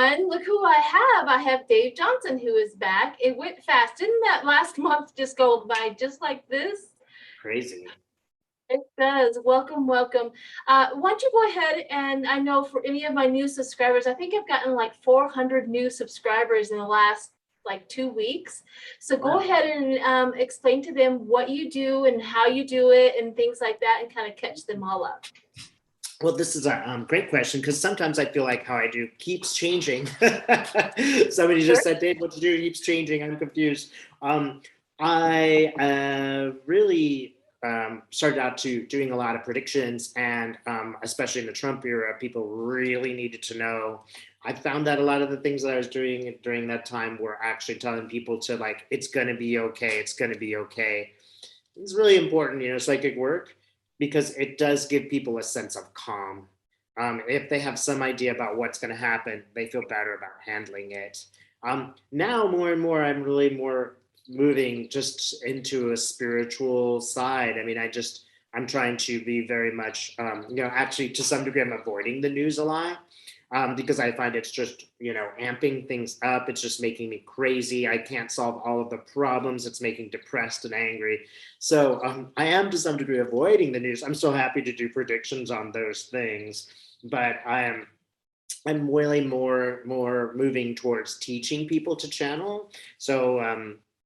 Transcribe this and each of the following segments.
everyone. Look who I have. I have Dave Johnson, who is back. It went fast. Didn't that last month just go by just like this? Crazy. It does. Welcome, welcome. Why don't you go ahead and I know for any of my new subscribers, I think I've gotten like 400 new subscribers in the last like 2 weeks. So go ahead and explain to them what you do and how you do it and things like that and kind of catch them all up. Well, this is a great question because sometimes I feel like how I do keeps changing. Somebody just said, Dave, what to do keeps changing. I'm confused. I really started out to doing a lot of predictions, and especially in the Trump era, people really needed to know. I found that a lot of the things that I was doing during that time were actually telling people to like, it's going to be okay. It's going to be okay. It's really important, psychic work, because it does give people a sense of calm. If they have some idea about what's going to happen, they feel better about handling it. Now, more and more, I'm really more moving just into a spiritual side. I mean, I'm trying to be very much, actually to some degree, I'm avoiding the news a lot. Because I find it's just, amping things up. It's just making me crazy. I can't solve all of the problems. It's making me depressed and angry. So I am to some degree avoiding the news. I'm so happy to do predictions on those things, but I'm really more moving towards teaching people to channel. So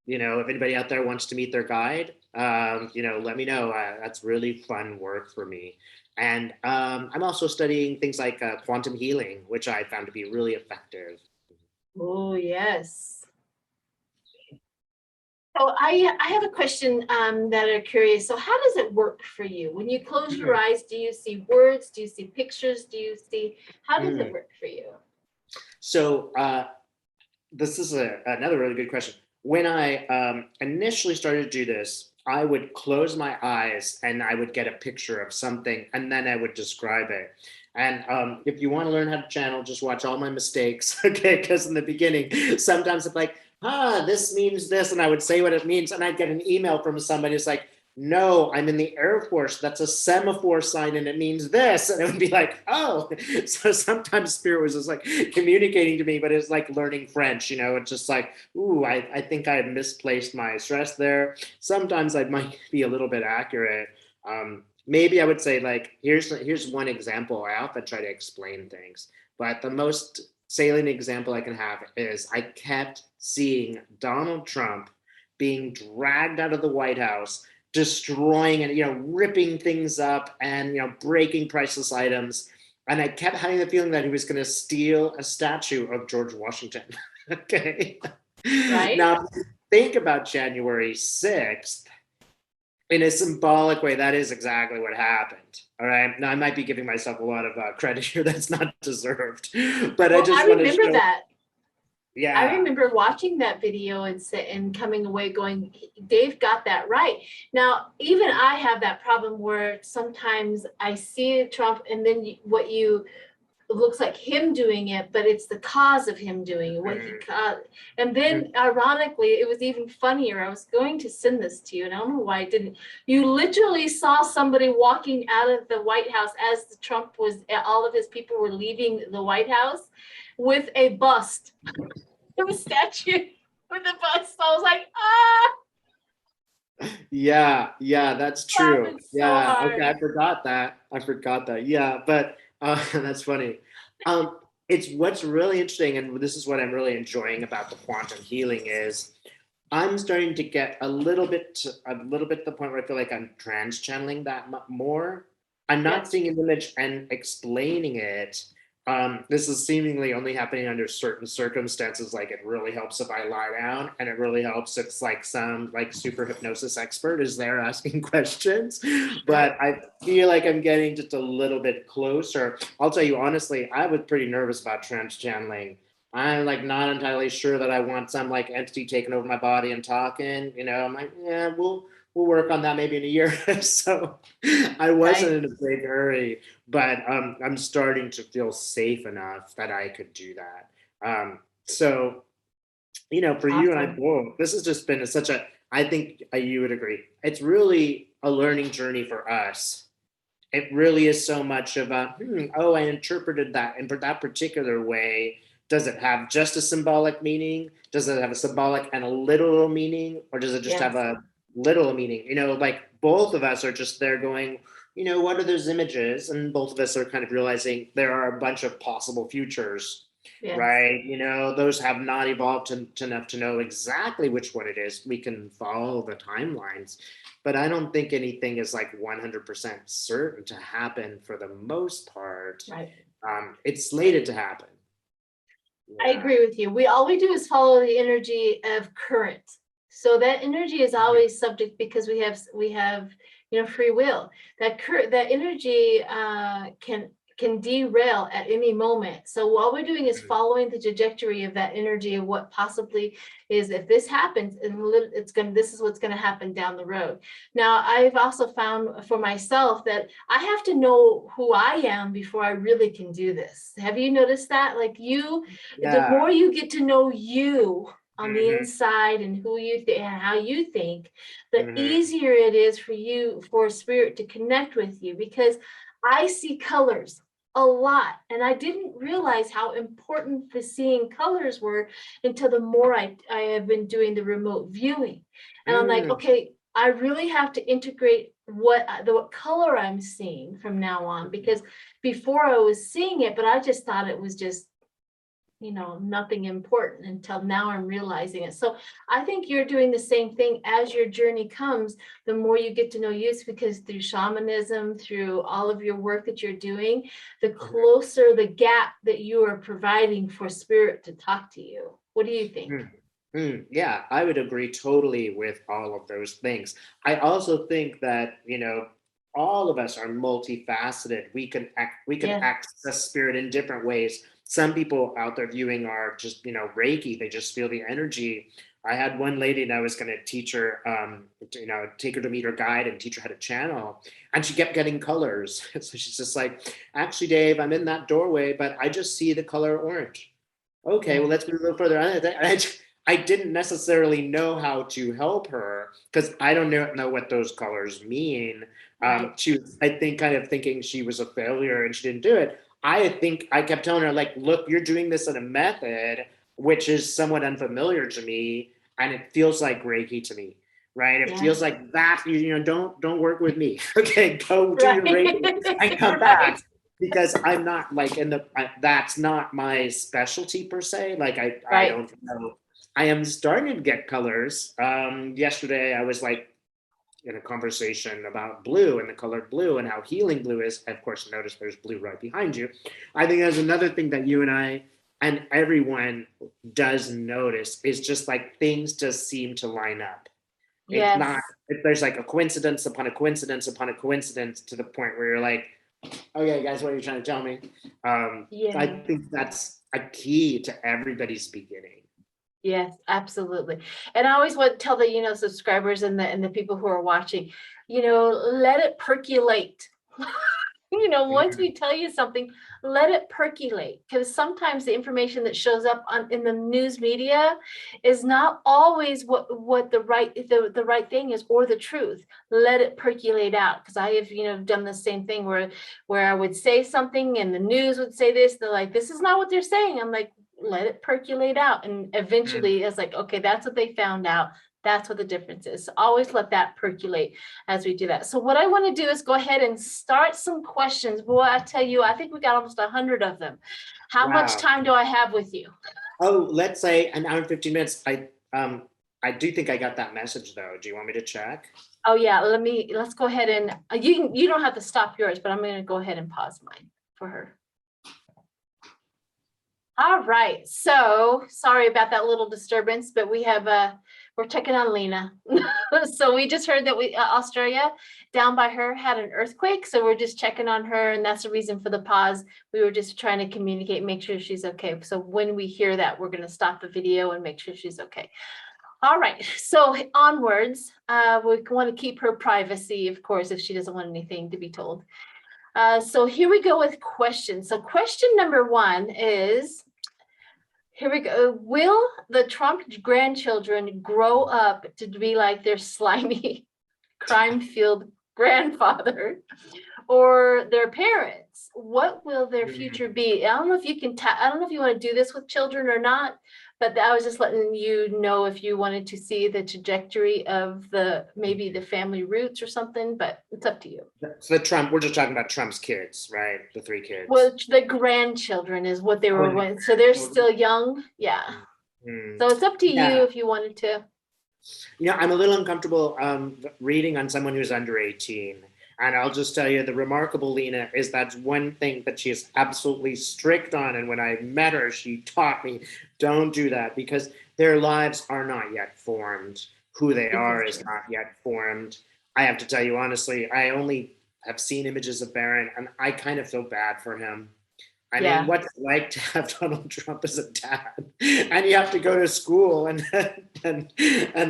if anybody out there wants to meet their guide, let me know. That's really fun work for me. And I'm also studying things like quantum healing, which I found to be really effective. Oh, yes. So I have a question that are curious. So how does it work for you? When you close your eyes, do you see words? Do you see pictures? How does it work for you? So this is another really good question. When I initially started to do this, I would close my eyes and I would get a picture of something and then I would describe it. And if you want to learn how to channel, just watch all my mistakes, okay? Because in the beginning, sometimes it's like, this means this, and I would say what it means, and I'd get an email from somebody who's like, no, I'm in the Air Force. That's a semaphore sign and it means this. And it would be like, oh. So sometimes Spirit was just like communicating to me, but it's like learning French, It's just like, ooh, I think I misplaced my stress there. Sometimes I might be a little bit accurate. Maybe I would say like, here's one example. I often try to explain things, but the most salient example I can have is I kept seeing Donald Trump being dragged out of the White House, destroying and ripping things up and breaking priceless items, and I kept having the feeling that he was going to steal a statue of George Washington. Okay, right now think about January 6th in a symbolic way. That is exactly what happened. All right, now I might be giving myself a lot of credit here that's not deserved, but well, I just I want to remember show that. Yeah. I remember watching that video and coming away going, Dave got that right. Now, even I have that problem where sometimes I see Trump and then it looks like him doing it, but it's the cause of him doing it, what he caused. And then ironically, it was even funnier. I was going to send this to you, and I don't know why I didn't. You literally saw somebody walking out of the White House as all of his people were leaving the White House with a bust. It was statue with a bust. I was like, Yeah, that's true. so hard. Okay, I forgot that. Yeah, but that's funny. It's what's really interesting, and this is what I'm really enjoying about the quantum healing is I'm starting to get a little bit to the point where I feel like I'm trans channeling that more. I'm not seeing an image and explaining it. This is seemingly only happening under certain circumstances. Like it really helps if I lie down, and it really helps if like some like super hypnosis expert is there asking questions. But I feel like I'm getting just a little bit closer. I'll tell you honestly, I was pretty nervous about trans channeling. I'm like not entirely sure that I want some like entity taking over my body and talking. I'm like, yeah, we'll work on that maybe in a year. So I wasn't in a big hurry, but I'm starting to feel safe enough that I could do that. So for you and I both, this has just been such a, I think you would agree, it's really a learning journey for us. It really is so much of a, I interpreted that in that particular way. Does it have just a symbolic meaning? Does it have a symbolic and a literal meaning? Or does it just have a literal meaning? You know, like both of us are just there going, you know, what are those images? And both of us are kind of realizing there are a bunch of possible futures, right? You know, those have not evolved enough to know exactly which one it is. We can follow the timelines, but I don't think anything is like 100% certain to happen for the most part. Right. It's slated to happen. I agree with you. All we do is follow the energy of current. So that energy is always subject because we have you know, free will. That energy can derail at any moment. So all we're doing is following the trajectory of that energy of what possibly is, if this happens, this is what's going to happen down the road. Now, I've also found for myself that I have to know who I am before I really can do this. Have you noticed that? Like the more you get to know you on the inside and who you think and how you think, the easier it is for spirit to connect with you, because I see colors a lot, and I didn't realize how important the seeing colors were until the more I have been doing the remote viewing. And I'm like, okay, I really have to integrate what color I'm seeing from now on, because before I was seeing it, but I just thought it was just, you know, nothing important, until now I'm realizing it. So I think you're doing the same thing as your journey comes. The more you get to know you, it's because through shamanism, through all of your work that you're doing, the closer the gap that you are providing for spirit to talk to you. What do you think? Yeah, I would agree totally with all of those things. I also think that, you know, all of us are multifaceted. We can access spirit in different ways. Some people out there viewing are just, you know, Reiki. They just feel the energy. I had one lady, and I was going to teach her, you know, take her to meet her guide and teach her how to channel. And she kept getting colors. So she's just like, actually, Dave, I'm in that doorway, but I just see the color orange. Okay, well, let's move a little further. I didn't necessarily know how to help her because I don't know what those colors mean. She was, I think, kind of thinking she was a failure and she didn't do it. I think I kept telling her, like, look, you're doing this in a method which is somewhat unfamiliar to me, and it feels like Reiki to me, right? It feels like that. You know, don't work with me. Okay, go do your Reiki and come back, because I'm not like that's not my specialty per se. Like I don't know. I am starting to get colors. Yesterday I was like in a conversation about blue and the color blue and how healing blue is. Of course, notice there's blue right behind you. I think there's another thing that you and I and everyone does notice is just like things just seem to line up. It's not, there's like a coincidence upon a coincidence upon a coincidence to the point where you're like, okay, guys, what are you trying to tell me? I think that's a key to everybody's beginning. Yes, absolutely. And I always want to tell the, you know, subscribers and the people who are watching, you know, let it percolate. You know, once we tell you something, let it percolate, because sometimes the information that shows up in the news media is not always what the right thing is or the truth. Let it percolate out, because I have, you know, done the same thing where I would say something and the news would say this. They're like, this is not what they're saying. I'm like, let it percolate out, and eventually it's like, okay, that's what they found out. That's what the difference is. So always let that percolate as we do that. So what I want to do is go ahead and start some questions. Boy, I tell you, I think we got almost 100 of them. How much time do I have with you? Oh, let's say an hour and 15 minutes. I do think I got that message though. Do you want me to check? Oh yeah, let's go ahead and you don't have to stop yours, but I'm going to go ahead and pause mine for her. All right, so sorry about that little disturbance, but we have we're checking on Lena. So we just heard that Australia down by her had an earthquake, so we're just checking on her, and that's the reason for the pause. We were just trying to communicate, make sure she's okay. So when we hear that, we're going to stop the video and make sure she's okay. All right, so onwards, we want to keep her privacy, of course, if she doesn't want anything to be told. So here we go with questions. So question number 1 is, here we go. Will the Trump grandchildren grow up to be like their slimy, crime-filled grandfather? or their parents? What will their future be? I don't know if you can, I don't know if you want to do this with children or not, but I was just letting you know if you wanted to see the trajectory of maybe the family roots or something, but it's up to you. So we're just talking about Trump's kids, right? The 3 kids. Well, the grandchildren is what they were, so they're still young. Yeah. So it's up to you if you wanted to. I'm a little uncomfortable reading on someone who's under 18. And I'll just tell you, the remarkable Lena is that's one thing that she is absolutely strict on. And when I met her, she taught me, don't do that, because their lives are not yet formed. Who they are is not yet formed. I have to tell you, honestly, I only have seen images of Barron, and I kind of feel bad for him. I mean, what's it like to have Donald Trump as a dad, and you have to go to school and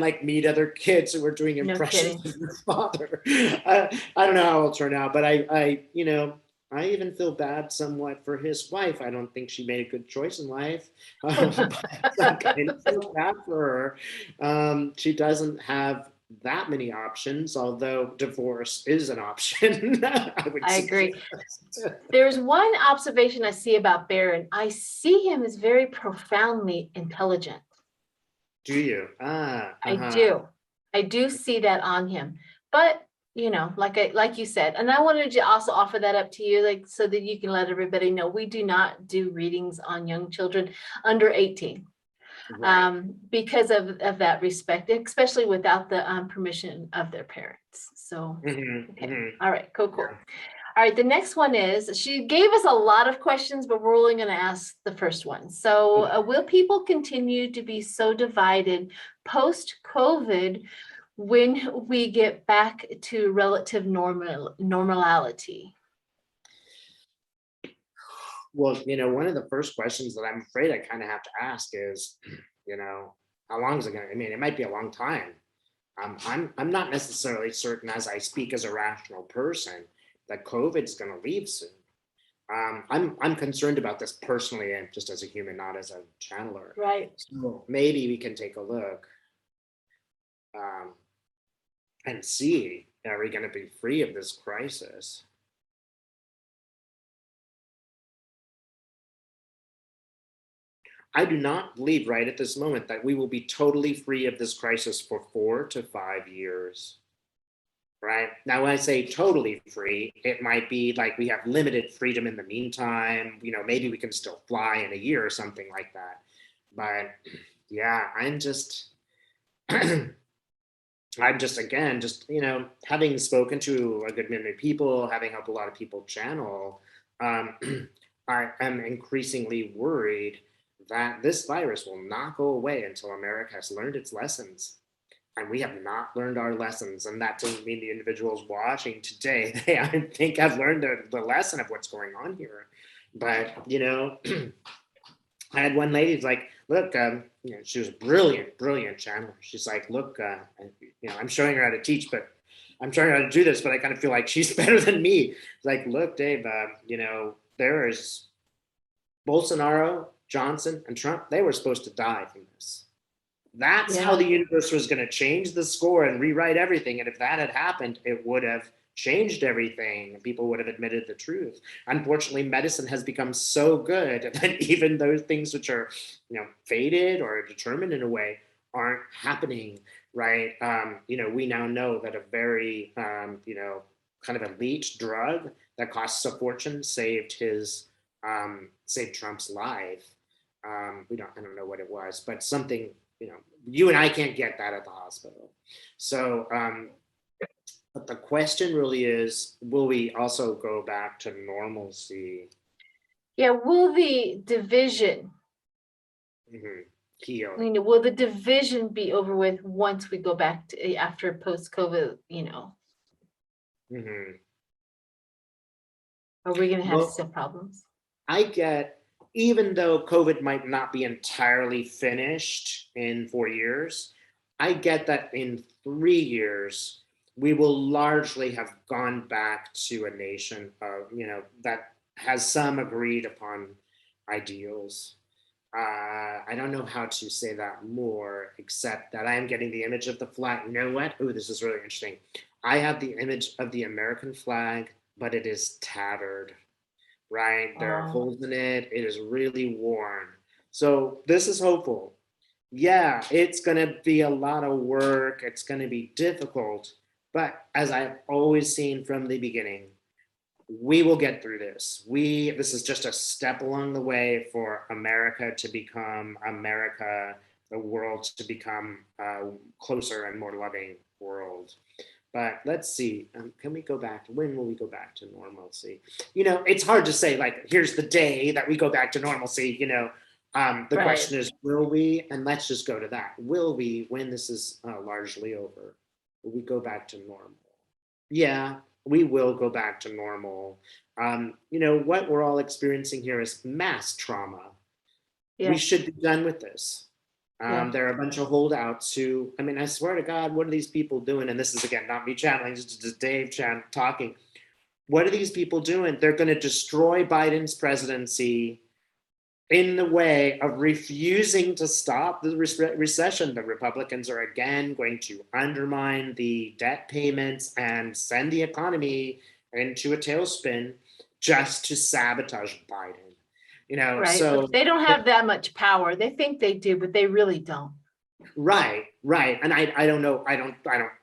like meet other kids who are doing impressions of your father. I don't know how it'll turn out, but I even feel bad somewhat for his wife. I don't think she made a good choice in life. I kind of feel bad for her. She doesn't have that many options, although divorce is an option. I agree. There's one observation I see about Barron. I see him as very profoundly intelligent. Do you? I do see that on him. But like you said, and I wanted to also offer that up to you, like, so that you can let everybody know we do not do readings on young children under 18. Right. Because of that respect, especially without the permission of their parents. So, All right, cool. All right, the next one is, she gave us a lot of questions, but we're only going to ask the first one. So, will people continue to be so divided post-COVID when we get back to relative normality? Well, one of the first questions that I'm afraid I kind of have to ask is, how long is it going to, it might be a long time. I'm not necessarily certain, as I speak as a rational person, that COVID's going to leave soon. I'm concerned about this personally, and just as a human, not as a channeler. Right. So maybe we can take a look and see, are we going to be free of this crisis? I do not believe right at this moment that we will be totally free of this crisis for 4 to 5 years. Right? Now, when I say totally free, it might be like we have limited freedom in the meantime. Maybe we can still fly in a year or something like that. But yeah, I'm just, again, having spoken to a good many people, having helped a lot of people channel, I am increasingly worried that this virus will not go away until America has learned its lessons. And we have not learned our lessons. And that doesn't mean the individuals watching today, I think have learned the lesson of what's going on here. But, I had one lady who's like, look, she was a brilliant channeler. She's like, look, I'm showing her how to teach, but I'm showing her how to do this, but I kind of feel like she's better than me. It's like, look, Dave, there is Bolsonaro, Johnson, and Trump. They were supposed to die from this. That's how the universe was going to change the score and rewrite everything. And if that had happened, it would have changed everything. People would have admitted the truth. Unfortunately, medicine has become so good that even those things which are, fated or determined in a way aren't happening, right? We now know that a very, kind of elite drug that costs a fortune saved Trump's life. I don't know what it was, but something, you and I can't get that at the hospital. So, but the question really is, will we also go back to normalcy? Yeah, will the division heal? Will the division be over with once we go back to after post-COVID, Are we going to have some problems? I get, even though COVID might not be entirely finished in 4 years, I get that in 3 years, we will largely have gone back to a nation of, that has some agreed upon ideals. I don't know how to say that more, except that I am getting the image of the flag. You know what? Oh, this is really interesting. I have the image of the American flag but it is tattered, right? There are Oh, holes in it. It is really worn. So this is hopeful. Yeah, it's going to be a lot of work. It's going to be difficult. But as I've always seen from the beginning, we will get through this. This is just a step along the way for America to become America, the world to become a closer and more loving world. But let's see, can we go back? When will we go back to normalcy? It's hard to say, like, here's the day that we go back to normalcy. The right. question is, will we? And let's just go to that. Will we, when this is largely over, will we go back to normal? Yeah, we will go back to normal. What we're all experiencing here is mass trauma. We Yes. should be done with this. Yeah. There are a bunch of holdouts who, I mean, I swear to God, what are these people doing? And this is, again, not me channeling, just Dave talking. What are these people doing? They're going to destroy Biden's presidency in the way of refusing to stop the recession. The Republicans are again going to undermine the debt payments and send the economy into a tailspin just to sabotage Biden. Right. So But they don't have that much power. They think they do, but they really don't. right. And I don't know, I don't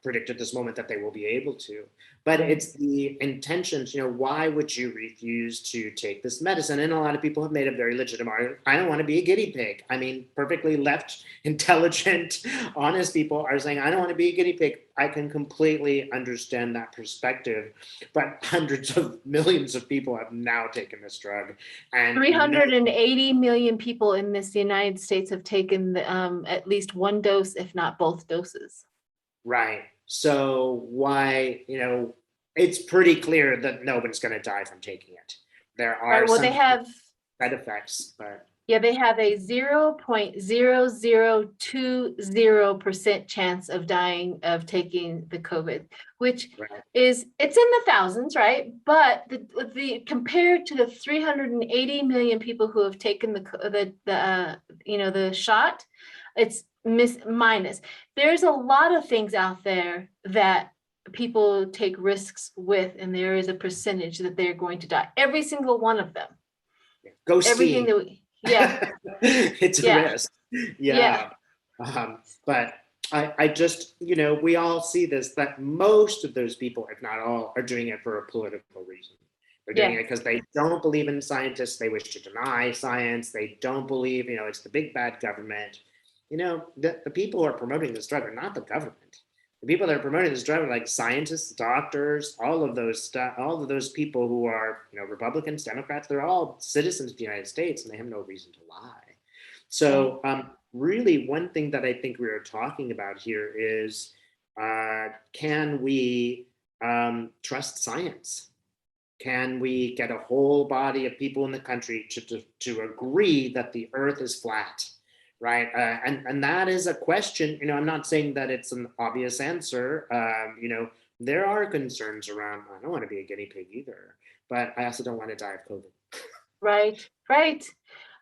predict at this moment that they will be able to. But Right. it's the intentions, why would you refuse to take this medicine? And a lot of people have made a very legitimate argument. I don't want to be a guinea pig. I mean, perfectly left, intelligent, honest people are saying, I don't want to be a guinea pig. I can completely understand that perspective. But hundreds of millions of people have now taken this drug. And 380 million people in this United States have taken at least one dose, if not both doses. right. So why, it's pretty clear that no one's going to die from taking it. There Right. are Well, they some have, side effects, but yeah, they have a 0.0020% chance of dying of taking the COVID, which right, is, it's in the thousands, right? But the compared to the 380 million people who have taken the shot, it's minus. There's a lot of things out there that people take risks with, and there is a percentage that they're going to die. Every single one of them. go Everything skiing. that we, yeah, It's a yeah, risk. yeah, Yeah. But I just, we all see this, that most of those people, if not all, are doing it for a political reason. They're doing yeah. it because they don't believe in scientists. They wish to deny science. They don't believe, it's the big bad government. The people who are promoting this drug are not the government. The people that are promoting this drug are like scientists, doctors, all of those people who are, Republicans, Democrats. They're all citizens of the United States, and they have no reason to lie. Right. So, really, one thing that I think we are talking about here is, can we trust science? Can we get a whole body of people in the country to agree that the Earth is flat, right? And that is a question. I'm not saying that it's an obvious answer. There are concerns around. I don't want to be a guinea pig either, but I also don't want to die of COVID. Right, right.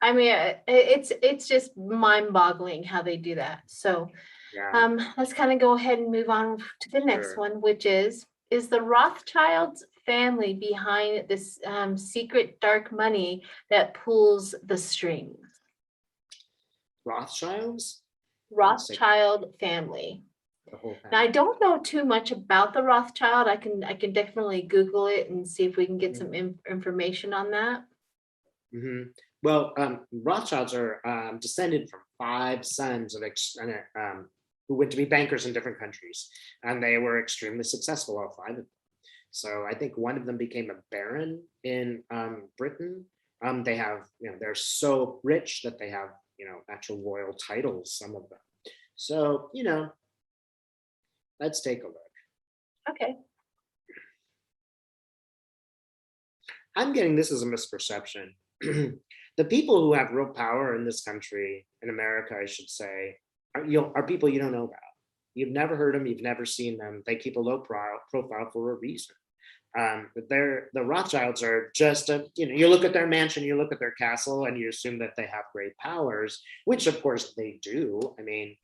I mean, it's just mind-boggling how they do that. So, Yeah, let's kind of go ahead and move on to the next sure. one, which is the Rothschilds family behind this secret dark money that pulls the strings? Rothschilds. Let's say Rothschild family. the whole Now, I family. don't know too much about the Rothschild. I can definitely Google it and see if we can get some information on that. Mm-hmm. Well, Rothschilds are descended from five sons of who went to be bankers in different countries, and they were extremely successful, all five of them. So I think one of them became a baron in Britain. They have, they're so rich that they have, actual royal titles, some of them. So, let's take a look. Okay. I'm getting this as a misperception. The people who have real power in this country, in America, I should say, are people you don't know about. You've never heard them, you've never seen them. They keep a low profile for a reason. But the Rothschilds are just you look at their mansion, you look at their castle, and you assume that they have great powers, which of course they do. I mean,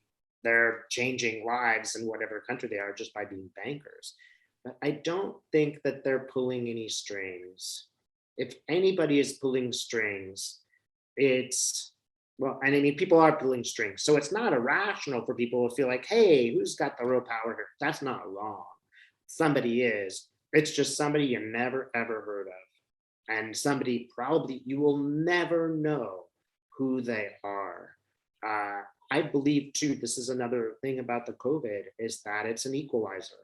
they're changing lives in whatever country they are just by being bankers. but I don't think that they're pulling any strings. If anybody is pulling strings, it's, well, and I mean, people are pulling strings. So it's not irrational for people to feel like, hey, who's got the real power here? That's not wrong. Somebody is. It's just somebody you never, ever heard of. And somebody probably you will never know who they are. I believe too, this is another thing about the COVID, is that it's an equalizer.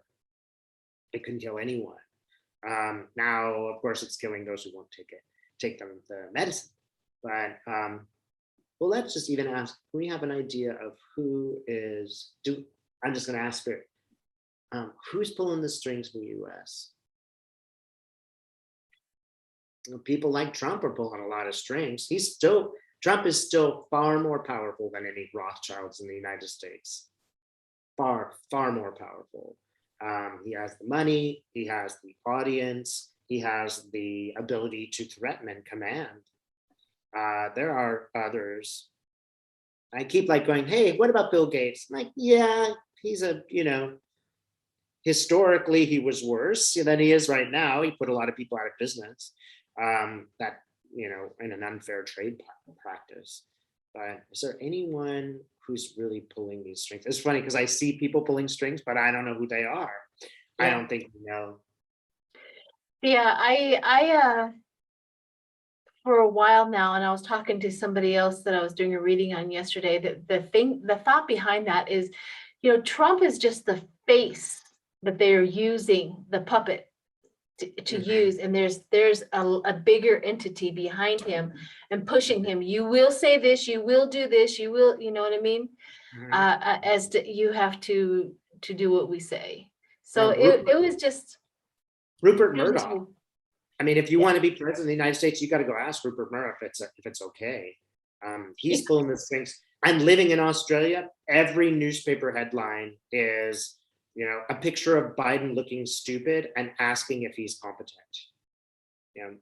It can kill anyone. Now, of course, it's killing those who won't take the medicine. But well, let's just even ask, we have an idea of who is, I'm just gonna ask for, who's pulling the strings for the US? People like Trump are pulling a lot of strings. Trump is still far more powerful than any Rothschilds in the United States. Far, far more powerful. He has the money, he has the audience, he has the ability to threaten and command. There are others. I keep like going, hey, what about Bill Gates? I'm like, yeah, he's a, historically he was worse than he is right now. He put a lot of people out of business. That, in an unfair trade practice. But is there anyone who's really pulling these strings? It's funny because I see people pulling strings, but I don't know who they are. Yeah. I don't think you know. Yeah, I for a while now, and I was talking to somebody else that I was doing a reading on yesterday, that the thought behind that is, Trump is just the face that they're using, the puppet to use, and there's a bigger entity behind him and pushing him. You will say this, you will do this, you will, you know what I mean? You have to do what we say. So it was just Rupert Murdoch. I mean, if you want to be president of the United States, you got to go ask Rupert Murdoch if it's okay. He's pulling the strings. I'm living in Australia. Every newspaper headline is, a picture of Biden looking stupid and asking if he's competent.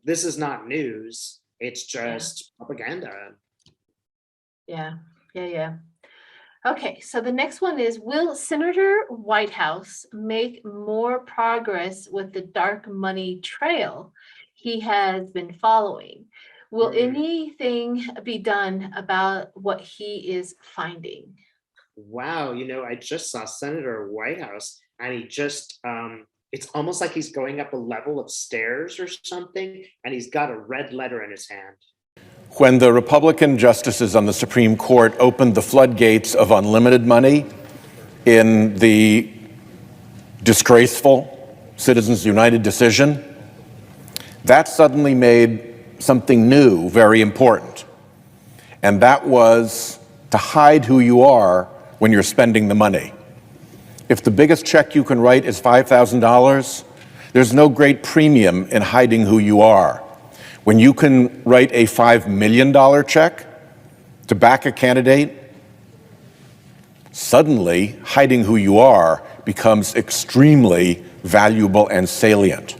This is not news. It's just propaganda. Yeah. Okay, so the next one is, will Senator Whitehouse make more progress with the dark money trail he has been following? Will anything be done about what he is finding? Wow, I just saw Senator Whitehouse, and he just, it's almost like he's going up a level of stairs or something, and he's got a red letter in his hand. When the Republican justices on the Supreme Court opened the floodgates of unlimited money in the disgraceful Citizens United decision, that suddenly made something new very important. And that was to hide who you are when you're spending the money. If the biggest check you can write is $5,000, there's no great premium in hiding who you are. When you can write a $5 million check to back a candidate, suddenly hiding who you are becomes extremely valuable and salient.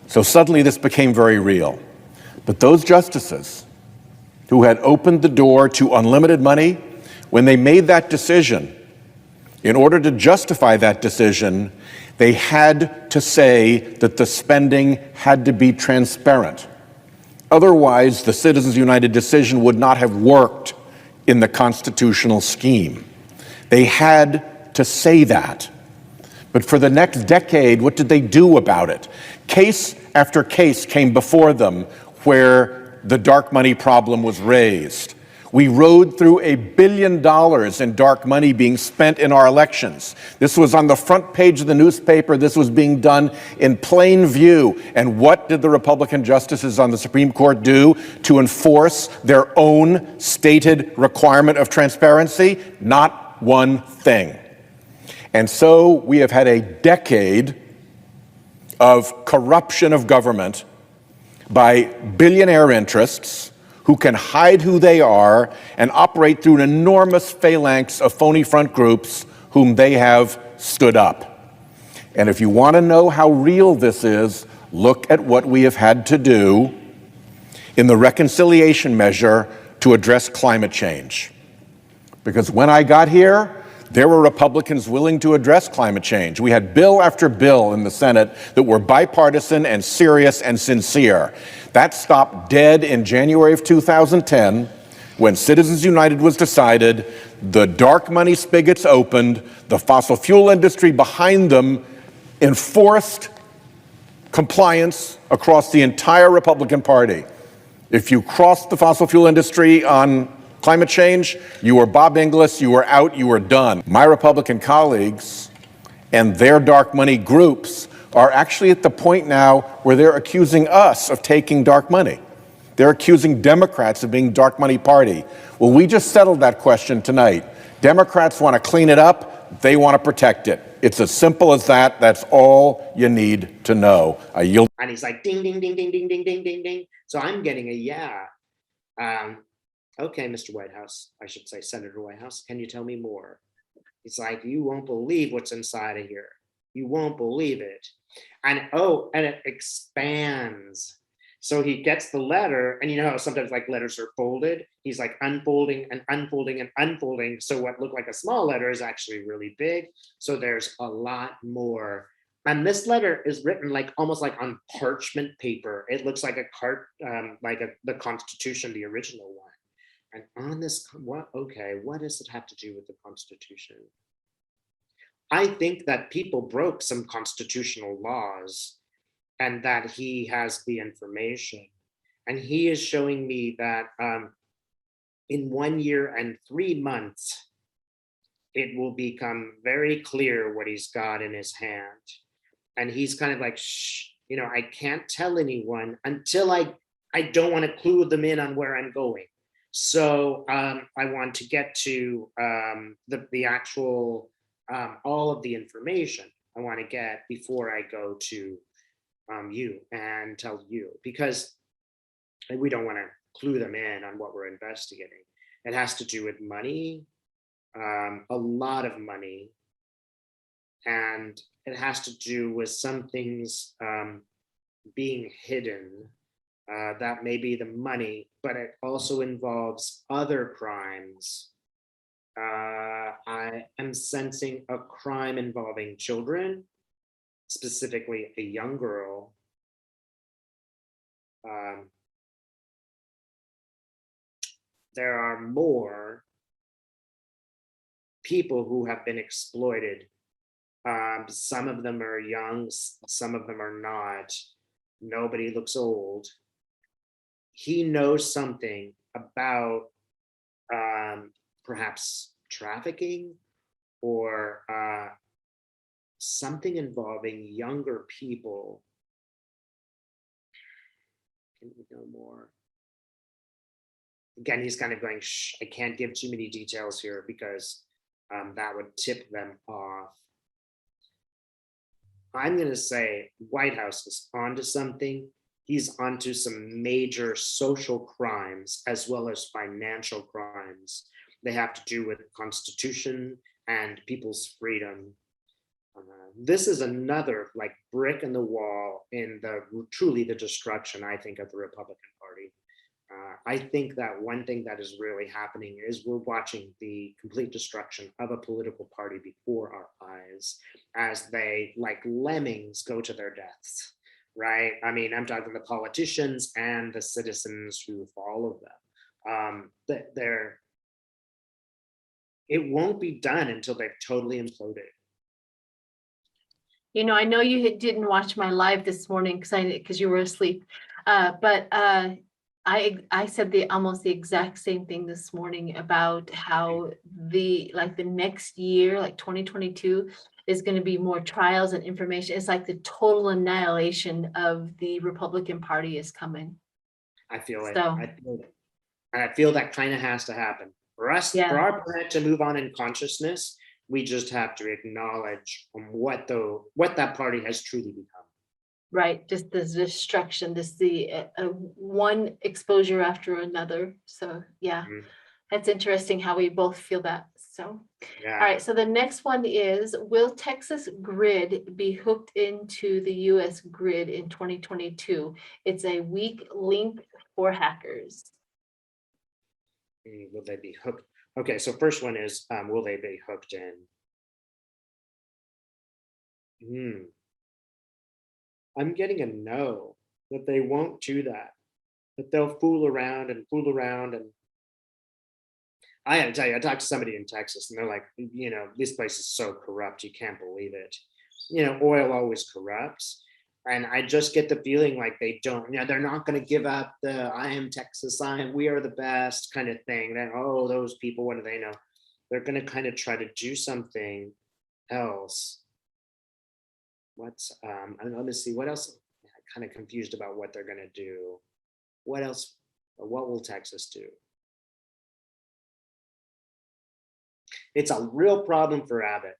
So suddenly this became very real. But those justices who had opened the door to unlimited money, when they made that decision, in order to justify that decision, they had to say that the spending had to be transparent. Otherwise, the Citizens United decision would not have worked in the constitutional scheme. They had to say that. But for the next decade, what did they do about it? Case after case came before them where the dark money problem was raised. We rode through $1 billion in dark money being spent in our elections. This was on the front page of the newspaper. This was being done in plain view. And what did the Republican justices on the Supreme Court do to enforce their own stated requirement of transparency? Not one thing. And so we have had a decade of corruption of government by billionaire interests who can hide who they are and operate through an enormous phalanx of phony front groups whom they have stood up. And if you want to know how real this is, look at what we have had to do in the reconciliation measure to address climate change. Because when I got here, there were Republicans willing to address climate change. We had bill after bill in the Senate that were bipartisan and serious and sincere. That stopped dead in January of 2010 when Citizens United was decided, the dark money spigots opened, the fossil fuel industry behind them enforced compliance across the entire Republican Party. If you crossed the fossil fuel industry on climate change, you were Bob Inglis, you were out, you were done. My Republican colleagues and their dark money groups are actually at the point now where they're accusing us of taking dark money. They're accusing Democrats of being dark money party. Well, we just settled that question tonight. Democrats want to clean it up. They want to protect it. It's as simple as that. That's all you need to know. I yield. And he's like, ding, ding, ding, ding, ding, ding, ding, ding, ding. So I'm getting a yeah. Okay, Mr. Whitehouse, I should say Senator Whitehouse, can you tell me more? He's like, you won't believe what's inside of here. You won't believe it. And oh, and it expands. So he gets the letter, and you know how sometimes like letters are folded? He's like unfolding and unfolding and unfolding. So what looked like a small letter is actually really big. So there's a lot more. And this letter is written like almost like on parchment paper. It looks like the Constitution, the original one. And on this, what does it have to do with the Constitution? I think that people broke some constitutional laws and that he has the information. And he is showing me that in 1 year and 3 months, it will become very clear what he's got in his hand. And he's kind of like, shh, you know, I can't tell anyone until I don't want to clue them in on where I'm going. So I want to get to the actual, all of the information I want to get before I go to you and tell you, because we don't want to clue them in on what we're investigating. It has to do with money, a lot of money, and it has to do with some things being hidden. That may be the money, but it also involves other crimes. I am sensing a crime involving children, specifically a young girl. There are more people who have been exploited. Some of them are young, some of them are not. Nobody looks old. He knows something about perhaps trafficking or something involving younger people. Can we know more? Again, he's kind of going, shh, I can't give too many details here because that would tip them off. I'm going to say White House is onto something. He's onto some major social crimes as well as financial crimes. They have to do with the Constitution and people's freedom. This is another like brick in the wall in truly the destruction, I think, of the Republican Party. I think that one thing that is really happening is we're watching the complete destruction of a political party before our eyes as they, like lemmings, go to their deaths, right? I mean, I'm talking the politicians and the citizens who follow them. It won't be done until they've totally imploded. You know, I know you didn't watch my live this morning because you were asleep, but I said almost the exact same thing this morning about how the next year, like 2022, is going to be more trials and information. It's like the total annihilation of the Republican Party is coming. I feel it. So, I feel it. And I feel that kind of has to happen. For us, for our planet to move on in consciousness, we just have to acknowledge what that party has truly become. Right, just the destruction, one exposure after another. So yeah, That's interesting how we both feel that. So, all right. So the next one is, will Texas grid be hooked into the US grid in 2022? It's a weak link for hackers. Will they be hooked? Okay, so first one is, will they be hooked in? I'm getting a no, that they won't do that, that they'll fool around and fool around. And I gotta tell you, I talked to somebody in Texas and they're like, this place is so corrupt, you can't believe it. Oil always corrupts. And I just get the feeling like they don't, they're not going to give up the I am Texas, we are the best kind of thing. Then, oh, those people, what do they know? They're going to kind of try to do something else. I don't know, let me see, what else? I'm kind of confused about what they're going to do. What else? Or what will Texas do? It's a real problem for Abbott.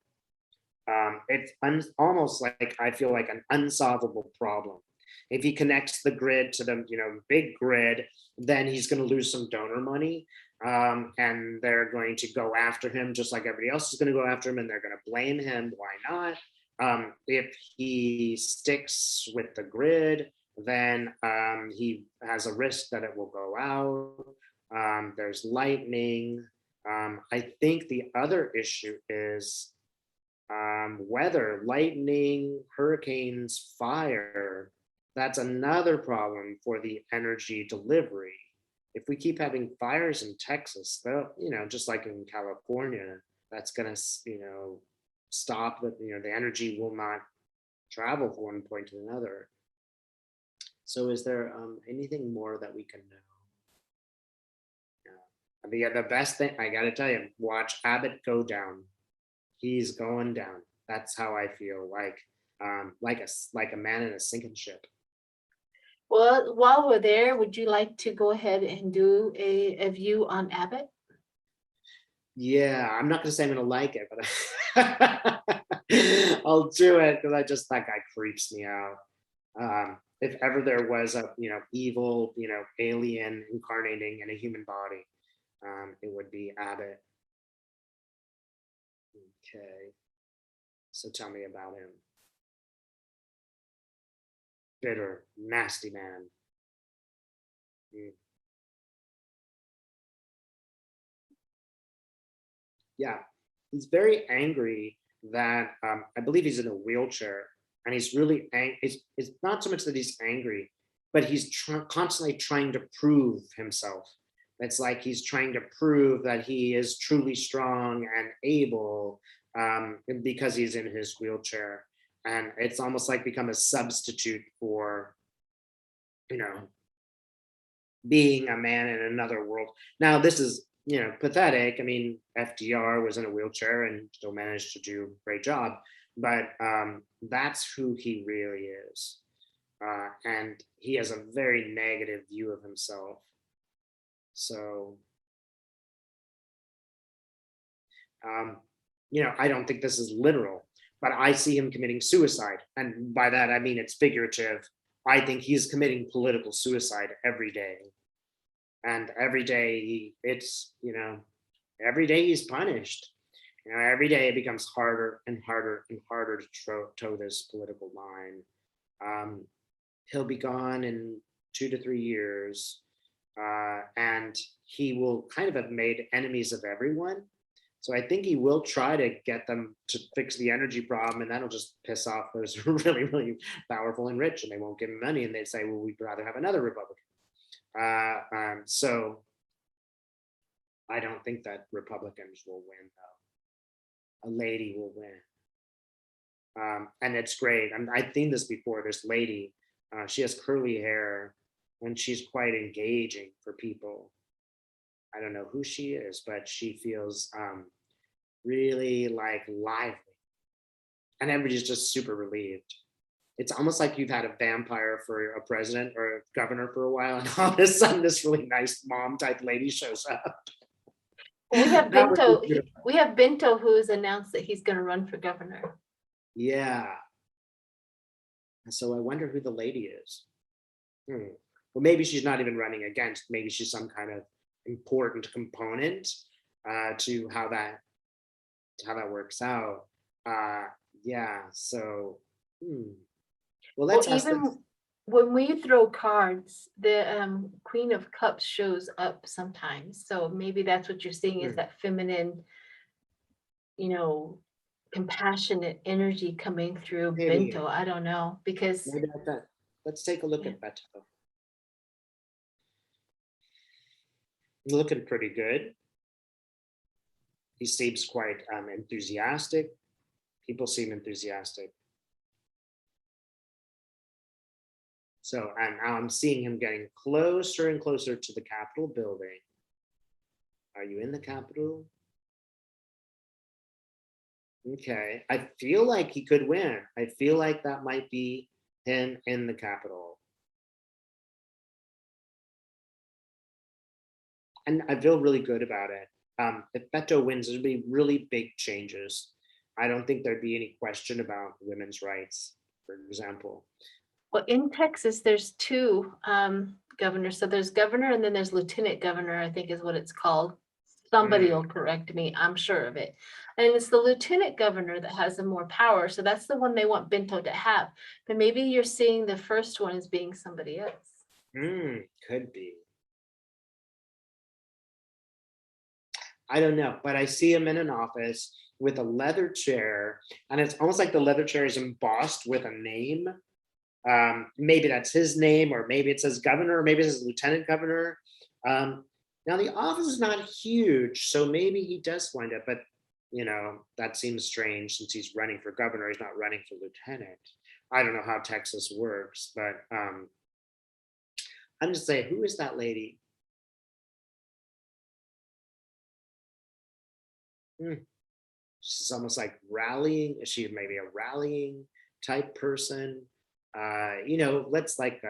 It's almost like, I feel like, an unsolvable problem. If he connects the grid to the big grid, then he's going to lose some donor money, and they're going to go after him just like everybody else is going to go after him, and they're going to blame him. Why not? If he sticks with the grid, then he has a risk that it will go out. There's lightning. I think the other issue is weather, lightning, hurricanes, fire. That's another problem for the energy delivery. If we keep having fires in Texas, though, just like in California, that's going to, stop the energy will not travel from one point to another. So is there anything more that we can know? The best thing, I got to tell you, watch Abbott go down. He's going down. That's how I feel, like a man in a sinking ship. Well, while we're there, would you like to go ahead and do a view on Abbott? Yeah, I'm not going to say I'm going to like it, but I'll do it because that guy creeps me out. If ever there was a evil alien incarnating in a human body, it would be Abbott. Okay, so tell me about him. Bitter, nasty man. Yeah, he's very angry that I believe he's in a wheelchair, and he's really angry. It's not so much that he's angry, but he's constantly trying to prove himself. It's like he's trying to prove that he is truly strong and able, because he's in his wheelchair, and it's almost like become a substitute for being a man in another world. Now this is pathetic. I mean, FDR was in a wheelchair and still managed to do a great job, but that's who he really is, and he has a very negative view of himself. So I don't think this is literal, but I see him committing suicide, and by that I mean it's figurative. I think he's committing political suicide every day. And every day every day he's punished. Every day it becomes harder and harder and harder to toe this political line. He'll be gone in 2 to 3 years, and he will kind of have made enemies of everyone. So I think he will try to get them to fix the energy problem, and that'll just piss off those who are really, really powerful and rich, and they won't give him money, and they say, well, we'd rather have another Republican. So I don't think that Republicans will win, though. A lady will win. And it's great. I've seen this before. This lady, she has curly hair, and she's quite engaging for people. I don't know who she is, but she feels really like lively. And everybody's just super relieved. It's almost like you've had a vampire for a president or a governor for a while, and all of a sudden this really nice mom type lady shows up. We have Beto. We have Beto, who's announced that he's going to run for governor. Yeah. So I wonder who the lady is. Well, maybe she's not even running against. Maybe she's some kind of important component to how that works out. Yeah. So. Well, let's ask when we throw cards, the Queen of Cups shows up sometimes. So maybe that's what you're seeing is that feminine, you know, compassionate energy coming through Maybe, Bento. I don't know, because maybe that. Let's take a look yeah. at Beto. Looking pretty good. He seems quite enthusiastic. People seem enthusiastic. So I'm seeing him getting closer and closer to the Capitol building. Are you in the Capitol? Okay, I feel like he could win. I feel like that might be him in the Capitol. And I feel really good about it. If Beto wins, there'll be really big changes. I don't think there'd be any question about women's rights, for example. Well, in Texas, there's two governors. So there's governor and then there's lieutenant governor, I think is what it's called. Somebody will correct me, I'm sure of it. And it's the lieutenant governor that has the more power. So that's the one they want Bento to have. But maybe you're seeing the first one as being somebody else. Could be. I don't know, but I see him in an office with a leather chair, and it's almost like the leather chair is embossed with a name. Maybe that's his name, or maybe it says governor, or maybe it says lieutenant governor. Now the office is not huge, so maybe he does wind up, but you know, that seems strange since he's running for governor, he's not running for lieutenant. I don't know how Texas works, but I'm just saying, who is that lady? She's almost like rallying. Is she maybe a rallying type person? You know, let's like,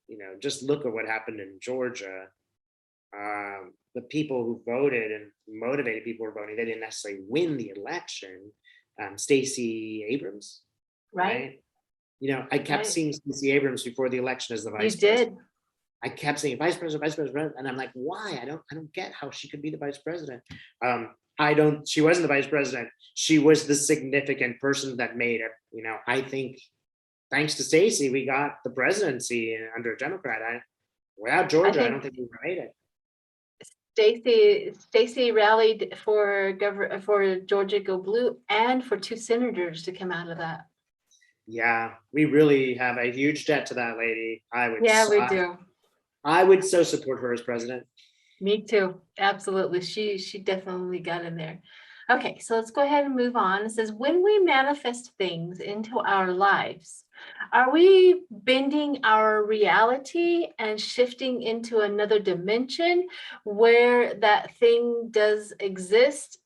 you know, just look at what happened in Georgia. The people who voted and motivated people who were voting, they didn't necessarily win the election. Stacey Abrams, right? You know, I kept seeing Stacey Abrams before the election as the vice president. I kept saying vice president, and I'm like, why? I don't get how she could be the vice president. She wasn't the vice president. She was the significant person that made it. You know, I think thanks to Stacey, we got the presidency under a Democrat. Without Georgia, I don't think we would have made it. Stacey rallied for Georgia Go Blue and for 2 senators to come out of that. Yeah, we really have a huge debt to that lady. We do. I would so support her as president. Me too. Absolutely. She definitely got in there. Okay, so let's go ahead and move on. It says, when we manifest things into our lives, are we bending our reality and shifting into another dimension where that thing does exist?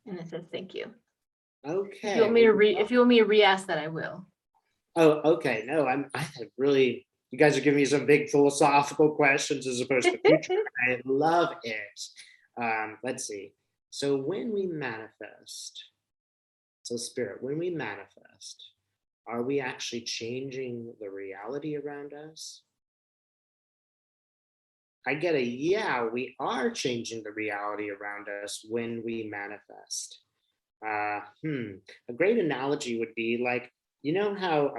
And it says, thank you. Okay. If you want me to re-ask that, I will. Oh, okay. No, I really, you guys are giving me some big philosophical questions as opposed to future. I love it. Let's see. So when we manifest, so spirit, when we manifest, are we actually changing the reality around us? I get a yeah, we are changing the reality around us when we manifest. A great analogy would be like, you know how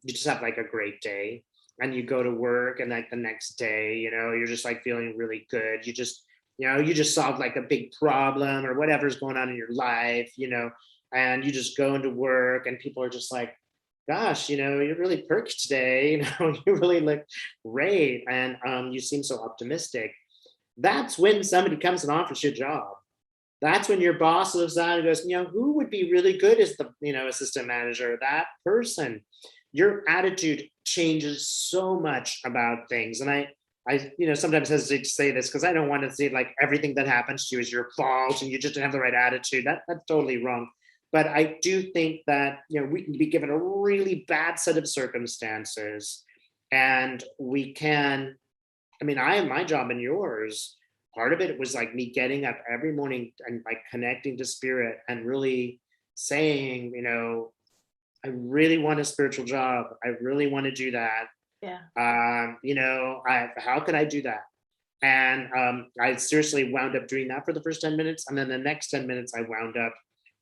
you just have like a great day and you go to work and like the next day, you know, you're just like feeling really good. You just solved like a big problem or whatever's going on in your life, you know, and you just go into work and people are just like, gosh, you know, you're really perky today, you know, you really look great and you seem so optimistic. That's when somebody comes and offers you a job. That's when your boss looks out and goes, you know, who would be really good as the, you know, assistant manager? That person. Your attitude changes so much about things. And I, you know, sometimes hesitate to say this because I don't want to say like everything that happens to you is your fault and you just don't have the right attitude. That's totally wrong. But I do think that, you know, we can be given a really bad set of circumstances and we can, I mean, I have my job and yours. Part of it was like me getting up every morning and like connecting to spirit and really saying, you know, I really want a spiritual job. I really want to do that. Yeah. You know, how could I do that? And I seriously wound up doing that for the first 10 minutes. And then the next 10 minutes, I wound up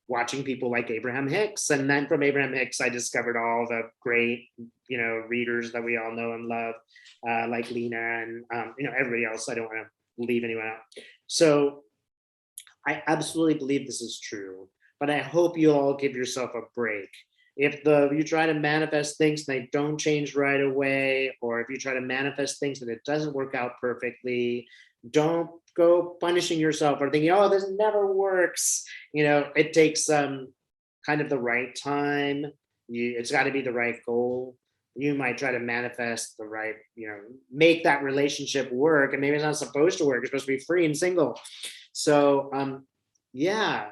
watching people like Abraham Hicks. And then from Abraham Hicks, I discovered all the great, readers that we all know and love, like Lena and, everybody else. I don't want to leave anyone out. So I absolutely believe this is true, but I hope you all give yourself a break. If you try to manifest things and they don't change right away, or if you try to manifest things and it doesn't work out perfectly, don't go punishing yourself or thinking, oh, this never works. It takes kind of the right time. It's got to be the right goal. You might try to manifest the right, make that relationship work, and maybe it's not supposed to work. It's supposed to be free and single. So yeah,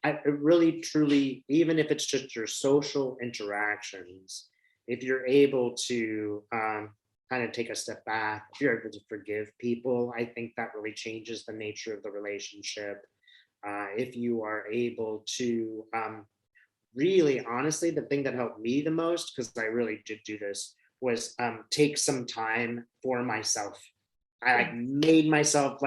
I really, truly, even if it's just your social interactions, if you're able to kind of take a step back, if you're able to forgive people, I think that really changes the nature of the relationship. If you are able to really, honestly, the thing that helped me the most, because I really did do this, was take some time for myself. I made myself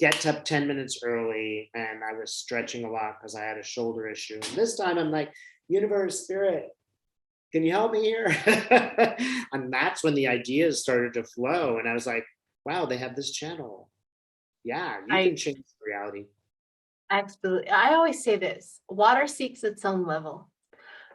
get up 10 minutes early, and I was stretching a lot because I had a shoulder issue. And this time I'm like, universe, spirit, can you help me here? And that's when the ideas started to flow. And I was like, wow, they have this channel. Yeah, you can change reality. Absolutely. I always say this: water seeks its own level,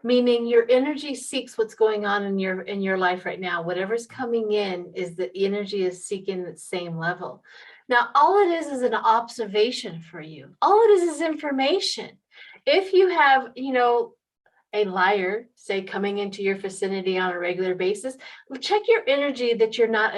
meaning your energy seeks what's going on in your life right now. Whatever's coming in is the energy is seeking the same level. Now, all it is an observation for you. All it is information. If you have, a liar, say, coming into your vicinity on a regular basis, check your energy that you're not,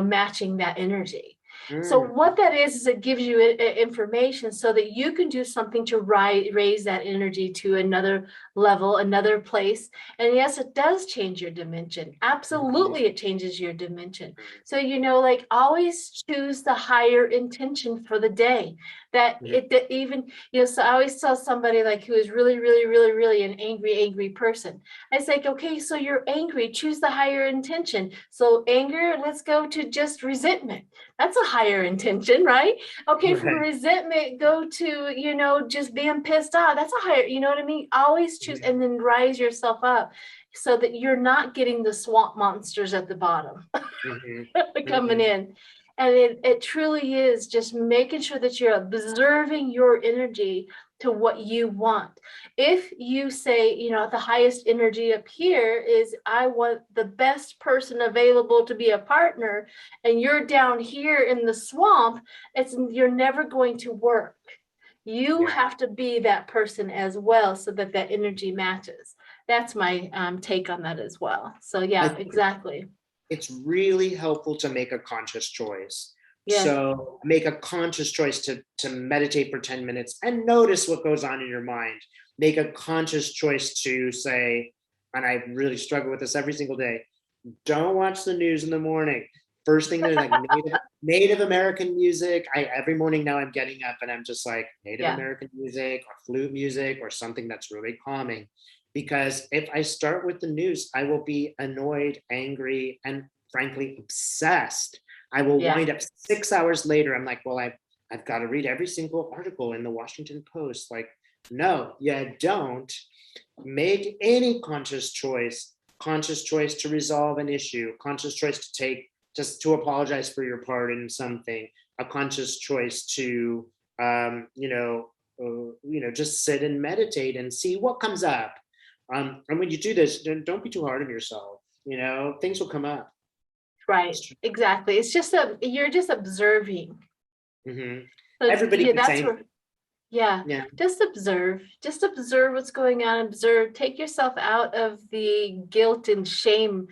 matching that energy. So what that is it gives you information so that you can do something to raise that energy to another level, another place. And yes, it does change your dimension. Absolutely, it changes your dimension. So, always choose the higher intention for the day. That so I always tell somebody who is really, really, really, really an angry person. I say, okay, so you're angry, choose the higher intention. So anger, let's go to just resentment. That's a higher intention, right? Okay, from resentment, go to, just being pissed off. That's a higher, you know what I mean? Always choose and then rise yourself up so that you're not getting the swamp monsters at the bottom coming in. And it truly is just making sure that you're observing your energy to what you want. If you say, the highest energy up here is I want the best person available to be a partner, and you're down here in the swamp, you're never going to work. You have to be that person as well so that energy matches. That's my take on that as well. So yeah, exactly. It's really helpful to make a conscious choice. Yes. So make a conscious choice to meditate for 10 minutes and notice what goes on in your mind. Make a conscious choice to say, and I really struggle with this every single day, don't watch the news in the morning. First thing, there's Native American music. Every morning now I'm getting up and I'm just like Native American music or flute music or something that's really calming. Because if I start with the news, I will be annoyed, angry, and frankly, obsessed. I will wind up 6 hours later. I'm like, well, I've got to read every single article in the Washington Post. Like, no, you don't. Make any conscious choice to resolve an issue, conscious choice to apologize for your part in something, a conscious choice to, just sit and meditate and see what comes up. And when you do this, don't be too hard on yourself. Things will come up. Right. Exactly. It's just you're just observing. Mm-hmm. So everybody. That's where. Yeah. Just observe what's going on. Take yourself out of the guilt and shame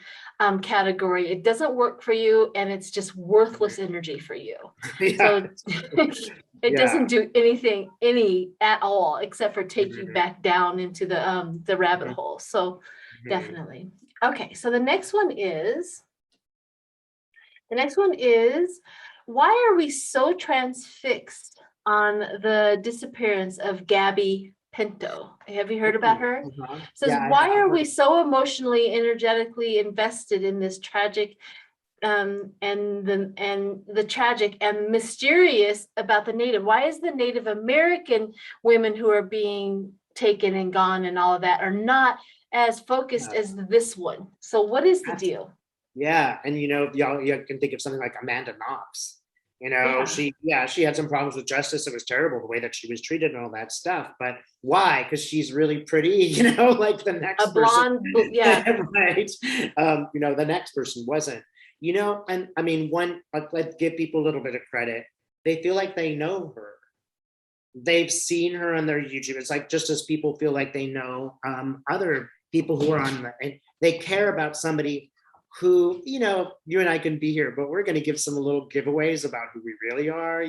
category. It doesn't work for you, and it's just worthless energy for you. So it doesn't do anything at all except for take you back down into the rabbit hole. So definitely. Okay, so the next one is why are we so transfixed on the disappearance of Gabi Pinto? Have you heard about her? It says, why are we so emotionally, energetically invested in this tragic and the tragic and mysterious about the Native. Why is the Native American women who are being taken and gone and all of that are not as focused as this one? So what is the deal? Yeah, and y'all you can think of something like Amanda Knox. She had some problems with justice. It was terrible the way that she was treated and all that stuff. But why? Because she's really pretty, like the next A blonde, person. yeah. Right. The next person wasn't. And I mean, let's give people a little bit of credit. They feel like they know her. They've seen her on their YouTube. It's like just as people feel like they know other people who are and they care about somebody who, you and I can be here, but we're going to give some little giveaways about who we really are,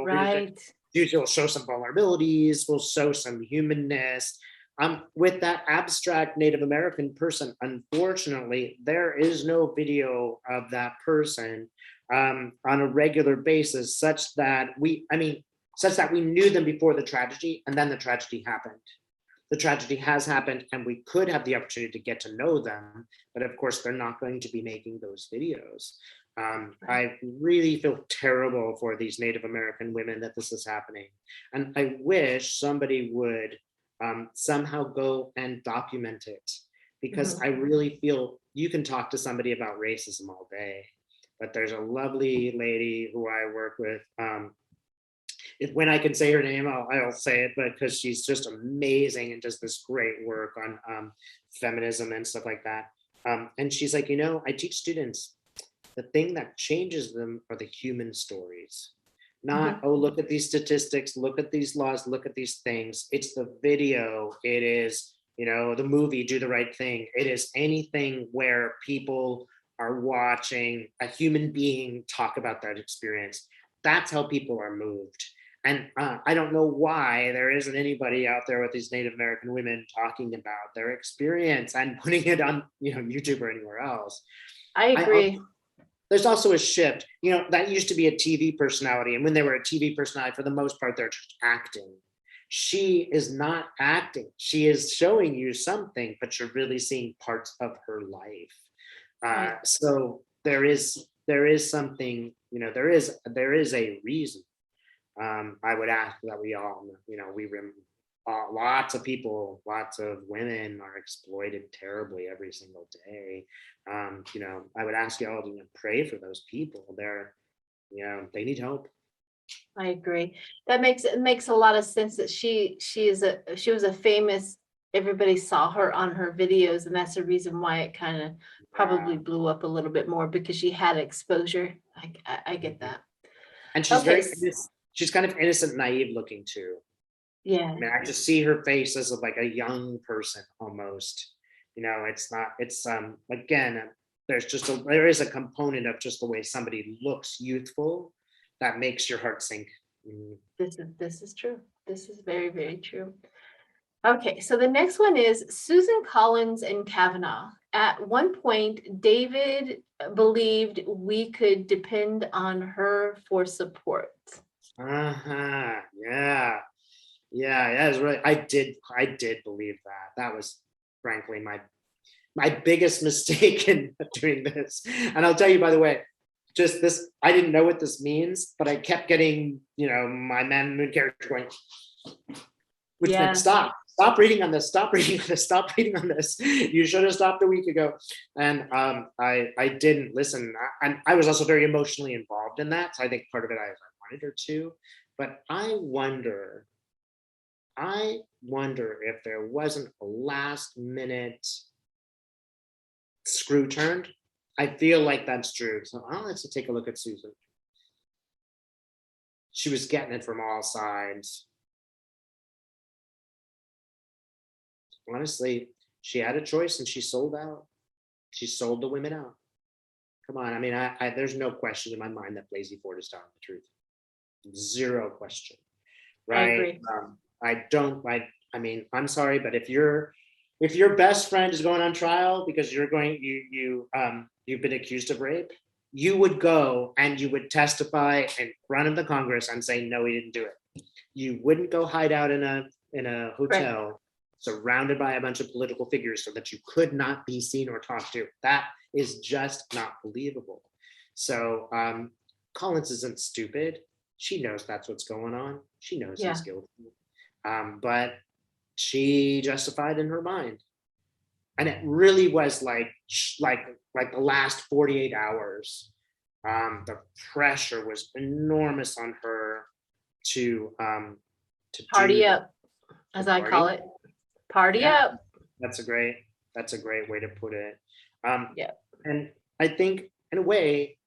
Right. We'll show some vulnerabilities, we'll show some humanness. With that abstract Native American person, unfortunately, there is no video of that person on a regular basis, such that we knew them before the tragedy, and then the tragedy happened. The tragedy has happened, and we could have the opportunity to get to know them, but of course, they're not going to be making those videos. I really feel terrible for these Native American women that this is happening, and I wish somebody would somehow go and document it, because I really feel you can talk to somebody about racism all day, but there's a lovely lady who I work with. When I can say her name, I'll say it, but because she's just amazing and does this great work on feminism and stuff like that. And she's like, I teach students, the thing that changes them are the human stories. Not, oh, look at these statistics, look at these laws, look at these things. It's the video. It is, the movie, Do the Right Thing. It is anything where people are watching a human being talk about that experience. That's how people are moved. And I don't know why there isn't anybody out there with these Native American women talking about their experience and putting it on, YouTube or anywhere else. I agree. There's also a shift, that used to be a TV personality. And when they were a TV personality, for the most part, they're just acting. She is not acting. She is showing you something, but you're really seeing parts of her life. Right. So there is something, there is a reason. I would ask that we all, lots of people, lots of women are exploited terribly every single day. I would ask you all to pray for those people. They need help. I agree. That makes a lot of sense that she was a famous, everybody saw her on her videos, and that's the reason why it kind of probably blew up a little bit more, because she had exposure. I get that. And she's she's kind of innocent, naive looking too. Yeah. I mean, I just see her face as like a young person almost. Again, there is a component of just the way somebody looks youthful that makes your heart sink. This is true. This is very, very true. Okay, so the next one is Susan Collins and Kavanaugh. At one point, David believed we could depend on her for support. Yeah, that is right. I did believe that. That was frankly my biggest mistake in doing this. And I'll tell you, by the way, just this, I didn't know what this means, but I kept getting, my man moon character going, which meant stop reading on this, stop reading on this. You should have stopped a week ago. And I didn't listen. And I was also very emotionally involved in that. So I think part of it I wanted her to, but I wonder if there wasn't a last minute screw turned. I feel like that's true. So let's take a look at Susan. She was getting it from all sides. Honestly, she had a choice and she sold out. She sold the women out. Come on. I mean, there's no question in my mind that Blasey Ford is telling the truth. Zero question. Right? I agree. I'm sorry, but if your best friend is going on trial because you've been accused of rape, you would go and you would testify in front of the Congress and say, no, he didn't do it. You wouldn't go hide out in a hotel surrounded by a bunch of political figures so that you could not be seen or talked to. That is just not believable. So Collins isn't stupid. She knows that's what's going on. She knows he's guilty. But she justified in her mind. And it really was like the last 48 hours. The pressure was enormous on her to Party up, as I call it. Party up. That's a great way to put it. Yeah. And I think in a way,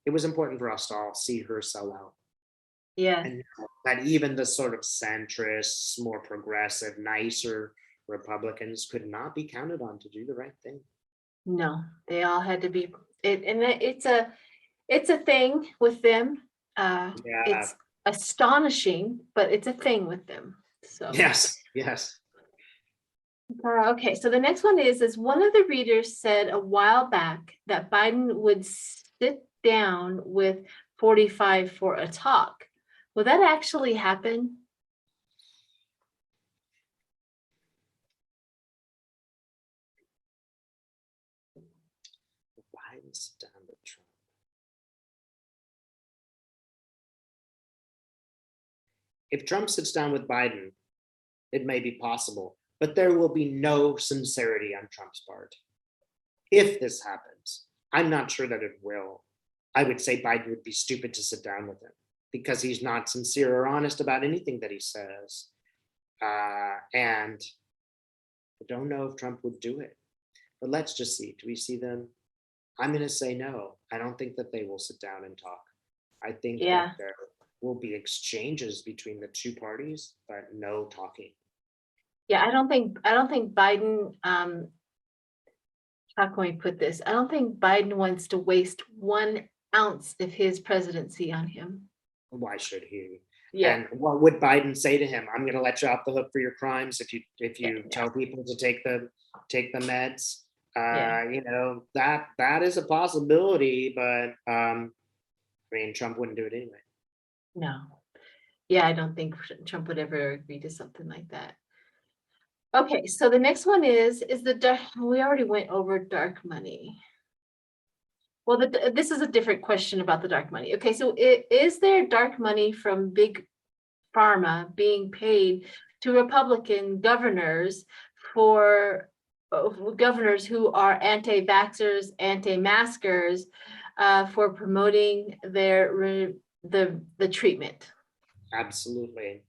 it was important for us to all see her sell out. Yeah. And that even the sort of centrists, more progressive, nicer Republicans could not be counted on to do the right thing. No, they all had to be it, and it's a thing with them. It's astonishing, but it's a thing with them. So yes. Okay, so the next one is one of the readers said a while back that Biden would sit down with 45 for a talk. Will that actually happen? Biden sit down with Trump. If Trump sits down with Biden, it may be possible, but there will be no sincerity on Trump's part. If this happens, I'm not sure that it will. I would say Biden would be stupid to sit down with him because he's not sincere or honest about anything that he says. And I don't know if Trump would do it, but let's just see. Do we see them? I'm going to say no. I don't think that they will sit down and talk. I think that there will be exchanges between the two parties, but no talking. Yeah, I don't think Biden, how can we put this? I don't think Biden wants to waste 1 ounce of his presidency on him. Why should he? Yeah. And what would Biden say to him? I'm going to let you off the hook for your crimes if you tell people to take the meds. You know, that is a possibility, but I mean, Trump wouldn't do it anyway. No. Yeah, I don't think Trump would ever agree to something like that. Okay, so the next one is the dark, we already went over dark money. Well, this is a different question about the dark money. Okay, so is there dark money from big pharma being paid to Republican governors for governors who are anti-vaxxers, anti-maskers, for promoting the treatment? Absolutely.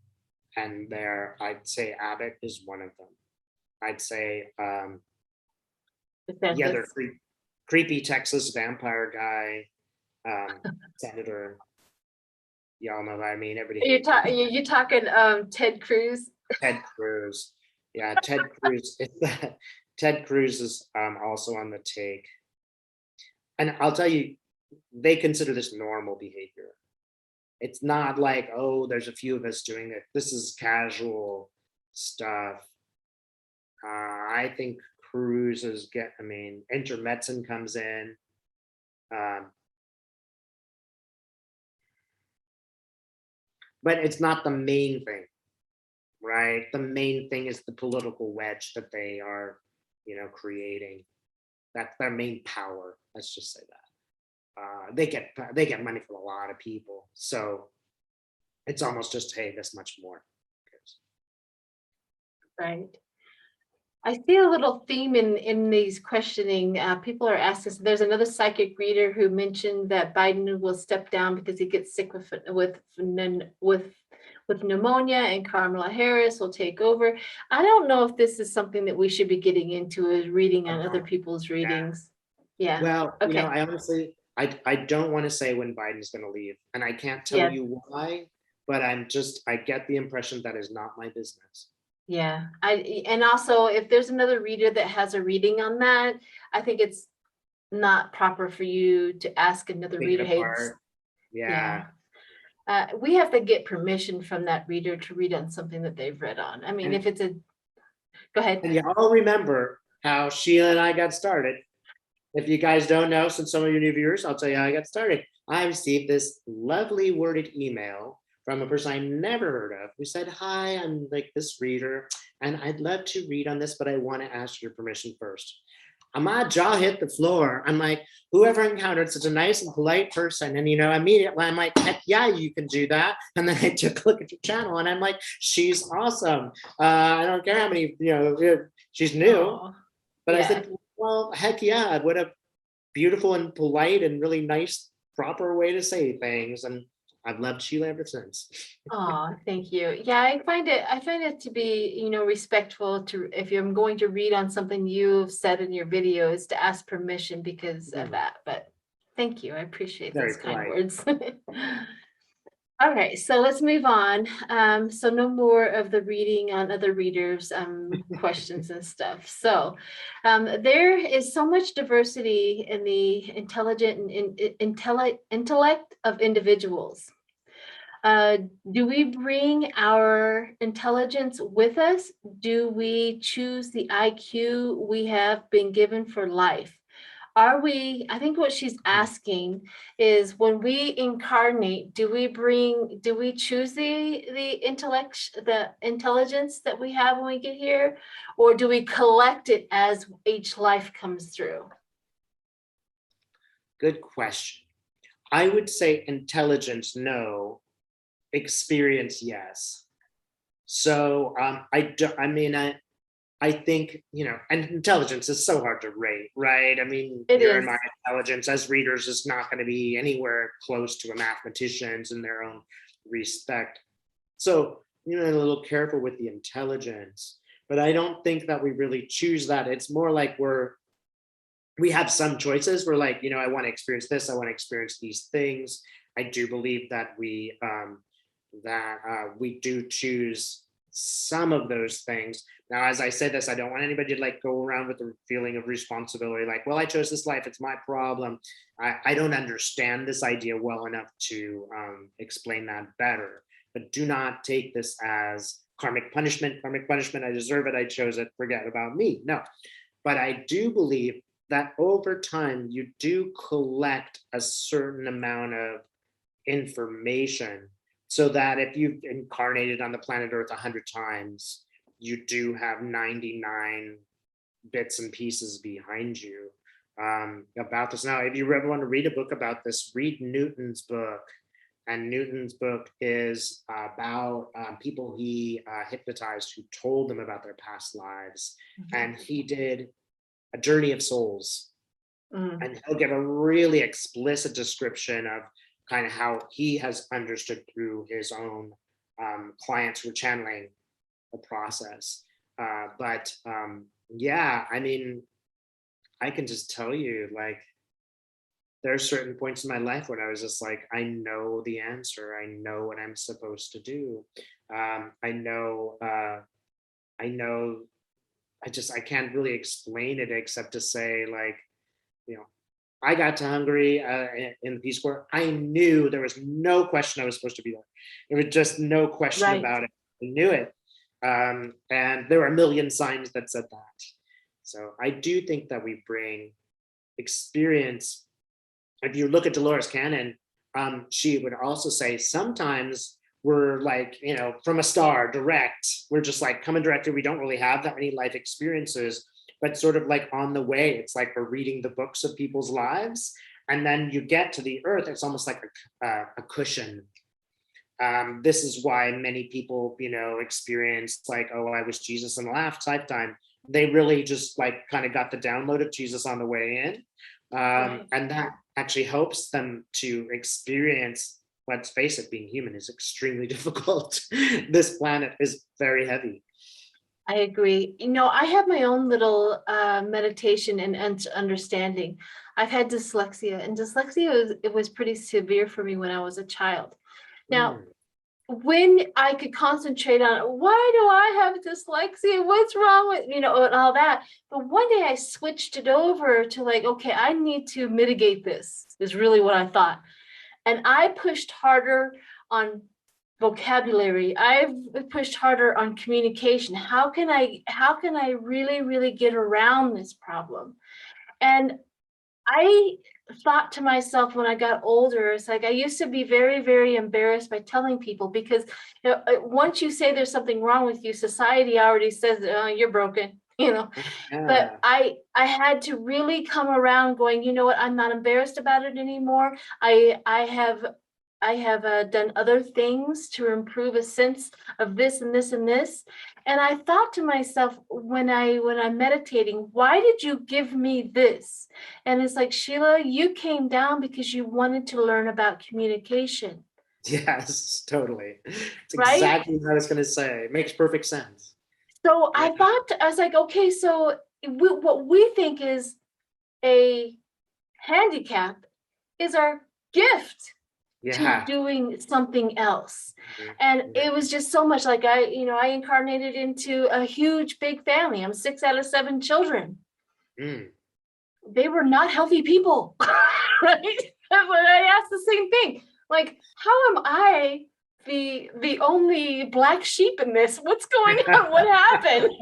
And I'd say Abbott is one of them. I'd say, they're creepy Texas vampire guy, senator. Y'all know what I mean. Everybody. You're talking Ted Cruz. Ted Cruz, yeah, Ted Cruz. Ted Cruz is also on the take, and I'll tell you, they consider this normal behavior. It's not like, oh, there's a few of us doing it. This is casual stuff. I think Cruz is Intermedicine comes in. But it's not the main thing, right? The main thing is the political wedge that they are, creating. That's their main power. Let's just say that. They get money from a lot of people, so it's almost just, hey, this much more. Right. I see a little theme in these questioning. People are asking. There's another psychic reader who mentioned that Biden will step down because he gets sick with pneumonia, and Kamala Harris will take over. I don't know if this is something that we should be getting into, is reading on other people's readings. Yeah. Well, okay. I honestly, I don't want to say when Biden's going to leave, and I can't tell you why, but I get the impression that is not my business. Yeah, and also if there's another reader that has a reading on that, I think it's not proper for you to ask another reader. Yeah. We have to get permission from that reader to read on something that they've read on. I mean, if it's go ahead. And y'all remember how Sheila and I got started. If you guys don't know, since some of you new viewers, I'll tell you how I got started. I received this lovely worded email from a person I never heard of, who said, hi, I'm like this reader, and I'd love to read on this, but I want to ask your permission first. my jaw hit the floor. I'm like, whoever encountered such a nice and polite person, and immediately I'm like, heck yeah, you can do that. And then I took a look at your channel, and I'm like, she's awesome. I don't care how many, she's new, Oh, but I yeah. said, well, heck yeah, what a beautiful and polite and really nice, proper way to say things. And I've loved Sheila ever since. Oh, thank you. Yeah, I find it to be, respectful to, if you're going to read on something you've said in your videos, to ask permission because of that. But thank you. I appreciate Very those kind polite. words. All right, so let's move on. So no more of the reading on other readers' questions and stuff. So there is so much diversity in the intelligent and intellect of individuals. Do we bring our intelligence with us? Do we choose the IQ we have been given for life? I think what she's asking is, when we incarnate, do we choose the intelligence that we have when we get here, or do we collect it as each life comes through? Good question. I would say intelligence, no. Experience, yes. So I think, and intelligence is so hard to rate, right? I mean, It your and is. my intelligence as readers is not going to be anywhere close to a mathematician's in their own respect. So, a little careful with the intelligence, but I don't think that we really choose that. It's more like we have some choices. We're like, I want to experience this. I want to experience these things. I do believe that we do choose some of those things. Now, as I say this, I don't want anybody to go around with the feeling of responsibility, like, well, I chose this life, it's my problem. I don't understand this idea well enough to explain that better. But do not take this as karmic punishment, I deserve it, I chose it, forget about me. No, but I do believe that over time, you do collect a certain amount of information, so that if you've incarnated on the planet Earth 100 times, you do have 99 bits and pieces behind you about this. Now, if you ever want to read a book about this, read Newton's book. And Newton's book is about people he hypnotized, who told them about their past lives. Mm-hmm. And he did a journey of souls. Mm. And he'll give a really explicit description of kind of how he has understood through his own clients who are channeling the process. Yeah, I mean, I can just tell you, there are certain points in my life when I was just like, I know the answer. I know what I'm supposed to do. I can't really explain it except to say, I got to Hungary in the Peace Corps. I knew there was no question I was supposed to be there. There was just no question about it. I knew it. And there were a million signs that said that. So I do think that we bring experience. If you look at Dolores Cannon, she would also say sometimes we're from a star direct. We're just coming directly. We don't really have that many life experiences. But sort of on the way, it's like we're reading the books of people's lives. And then you get to the earth, it's almost like a cushion. This is why many people, experience oh, I was Jesus in the last lifetime. They really just kind of got the download of Jesus on the way in. And that actually helps them to experience, let's face it, being human is extremely difficult. This planet is very heavy. I agree. I have my own little meditation and understanding. I've had dyslexia, and dyslexia was pretty severe for me when I was a child. Now, when I could concentrate on why do I have dyslexia? What's wrong with, and all that. But one day I switched it over to okay, I need to mitigate this, is really what I thought. And I pushed harder on vocabulary. I've pushed harder on communication. How can I really, really get around this problem? And I thought to myself when I got older, it's I used to be very, very embarrassed by telling people, because once you say there's something wrong with you, society already says, oh, you're broken. you know. But I had to really come around going, you know what, I'm not embarrassed about it anymore. I have done other things to improve a sense of this and this and this. And I thought to myself, when I'm meditating, why did you give me this? And it's like, Sheila, you came down because you wanted to learn about communication. Yes, totally. It's Right? exactly what I was going to say. It makes perfect sense. So Yeah. I was like, okay, so what we think is a handicap is our gift to Yeah. doing something else. Mhm. And Yeah. it was just so much like I incarnated into a huge big family. I'm 6 out of 7 children. Mm. They were not healthy people. Right? But I asked the same thing. Like, how am I the only black sheep in this? What's going on? What happened?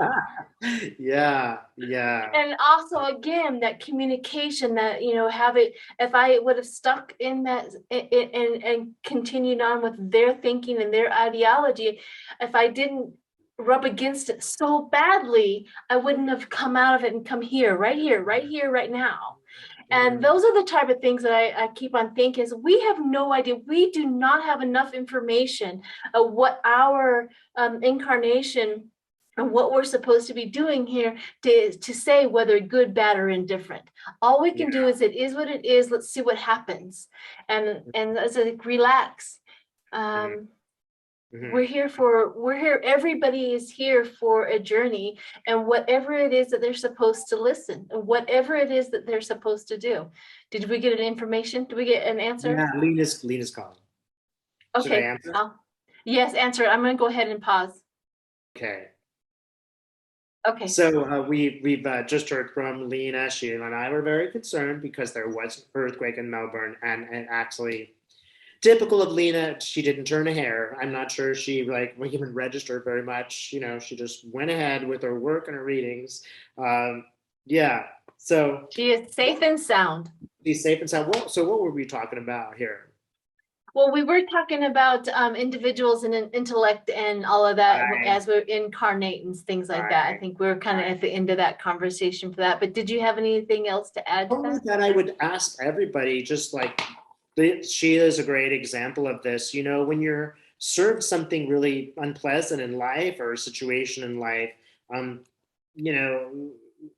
Yeah. Yeah. And also, again, that communication, that have it, if I would have stuck in that and continued on with their thinking and their ideology, if I didn't rub against it so badly, I wouldn't have come out of it and come here, right now. And those are the type of things that I keep on thinking is we have no idea. We do not have enough information of what our incarnation and what we're supposed to be doing here to say whether good, bad, or indifferent. All we can do is it is what it is. Let's see what happens. And as like, relax. We're here, everybody is here for a journey, and whatever it is that they're supposed to listen, and whatever it is that they're supposed to do. Did we get an information? Did we get an answer? Yeah, Lena's calling. Should I Okay. answer? Yes, answer it. I'm going to go ahead and pause. Okay. Okay. So we've just heard from Lena. Sheila and I were very concerned because there was an earthquake in Melbourne, and actually, typical of Lena, she didn't turn a hair. I'm not sure she even registered very much. She just went ahead with her work and her readings. Yeah. So she is safe and sound. She's safe and sound. So what were we talking about here? Well, we were talking about individuals and intellect and all of that as we incarnate and things like that. I think we're kind of at the end of that conversation for that. But did you have anything else to add to that? That I would ask everybody, just like Sheila is a great example of this. When you're served something really unpleasant in life or a situation in life,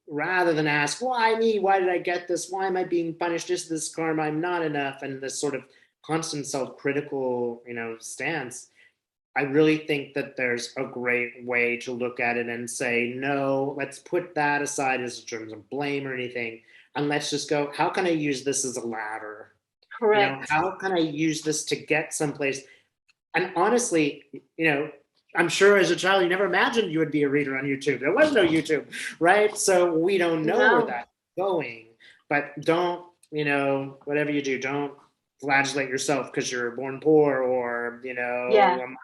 rather than ask, why me? Why did I get this? Why am I being punished? This karma, I'm not enough. And this sort of constant self-critical, stance. I really think that there's a great way to look at it and say, no, let's put that aside as in terms of blame or anything. And let's just go, how can I use this as a ladder? Correct. How can I use this to get someplace? And honestly, I'm sure as a child, you never imagined you would be a reader on YouTube. There was no YouTube, right? So we don't know where that's going. But don't, whatever you do, don't flagellate yourself because you're born poor or, a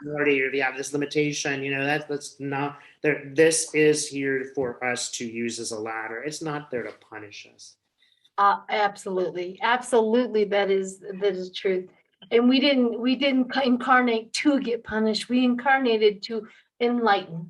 minority, or if you have this limitation. That's not there. This is here for us to use as a ladder. It's not there to punish us. Absolutely. That is truth. And we didn't incarnate to get punished. We incarnated to enlighten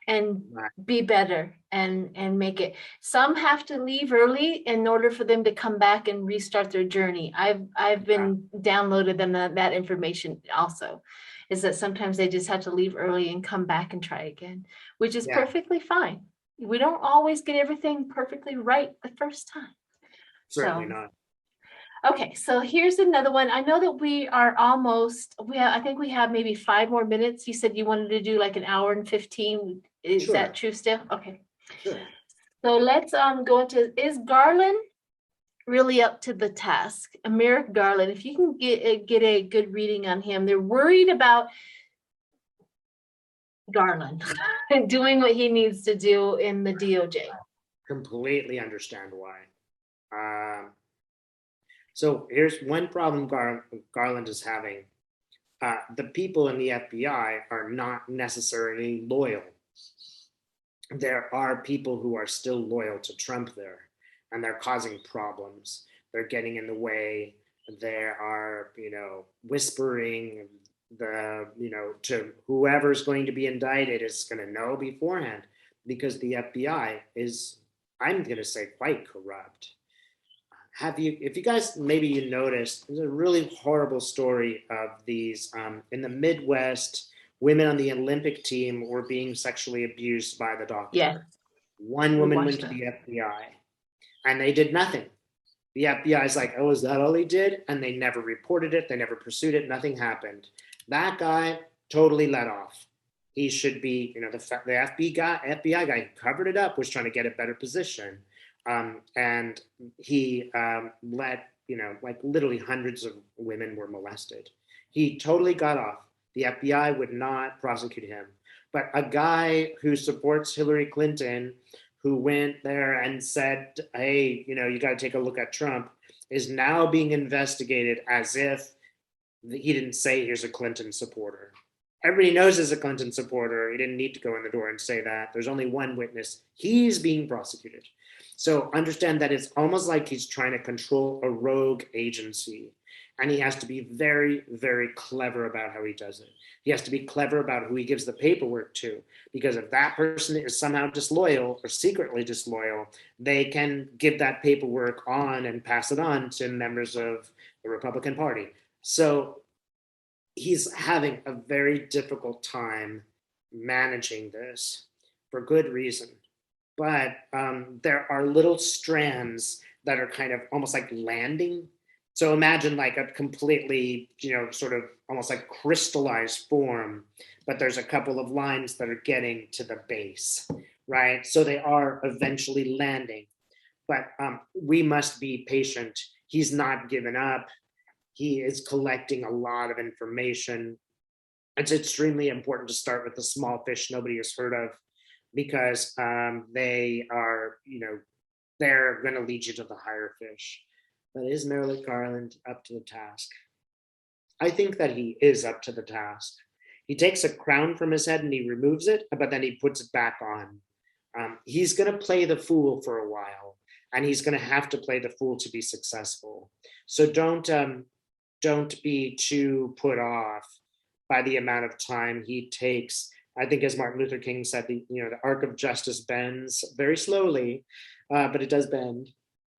and be better and make it. Some have to leave early in order for them to come back and restart their journey. I've been downloaded them that information also, is that sometimes they just have to leave early and come back and try again, which is perfectly fine. We don't always get everything perfectly right the first time. Certainly not. Okay, so here's another one. I know that we are almost, I think we have maybe 5 more minutes. You said you wanted to do like an hour and 15. Is that true still? Okay. Sure. So let's go into, is Garland really up to the task? Merrick Garland, if you can get a good reading on him. They're worried about Garland doing what he needs to do in the DOJ. Completely understand why. So here's one problem Garland is having. The people in the FBI are not necessarily loyal. There are people who are still loyal to Trump there, and they're causing problems. They're getting in the way. They are, whispering to whoever's going to be indicted is going to know beforehand. because the FBI is, I'm going to say, quite corrupt. If you guys, maybe you noticed, there's a really horrible story of these in the Midwest, women on the Olympic team were being sexually abused by the doctor. Yeah. One woman went to the FBI and they did nothing. The FBI is like, oh, is that all he did? And they never reported it. They never pursued it. Nothing happened. That guy totally let off. He should be, the FBI guy who covered it up was trying to get a better position. And he let, like literally hundreds of women were molested. He totally got off. The FBI would not prosecute him. But a guy who supports Hillary Clinton, who went there and said, hey, you got to take a look at Trump, is now being investigated as if he didn't say he's a Clinton supporter. Everybody knows he's a Clinton supporter. He didn't need to go in the door and say that. There's only one witness. He's being prosecuted. So understand that it's almost like he's trying to control a rogue agency. And he has to be very, very clever about how he does it. He has to be clever about who he gives the paperwork to, because if that person is somehow disloyal or secretly disloyal, they can give that paperwork on and pass it on to members of the Republican Party. So he's having a very difficult time managing this for good reason. But there are little strands that are kind of almost like landing. So imagine like a completely, sort of almost like crystallized form, but there's a couple of lines that are getting to the base, right? So they are eventually landing, but we must be patient. He's not given up. He is collecting a lot of information. It's extremely important to start with the small fish nobody has heard of, because they are, they're going to lead you to the higher fish. But is Merrick Garland up to the task? I think that he is up to the task. He takes a crown from his head and he removes it, but then he puts it back on. He's going to play the fool for a while, and he's going to have to play the fool to be successful. So don't be too put off by the amount of time he takes. I think, as Martin Luther King said, the arc of justice bends very slowly, but it does bend.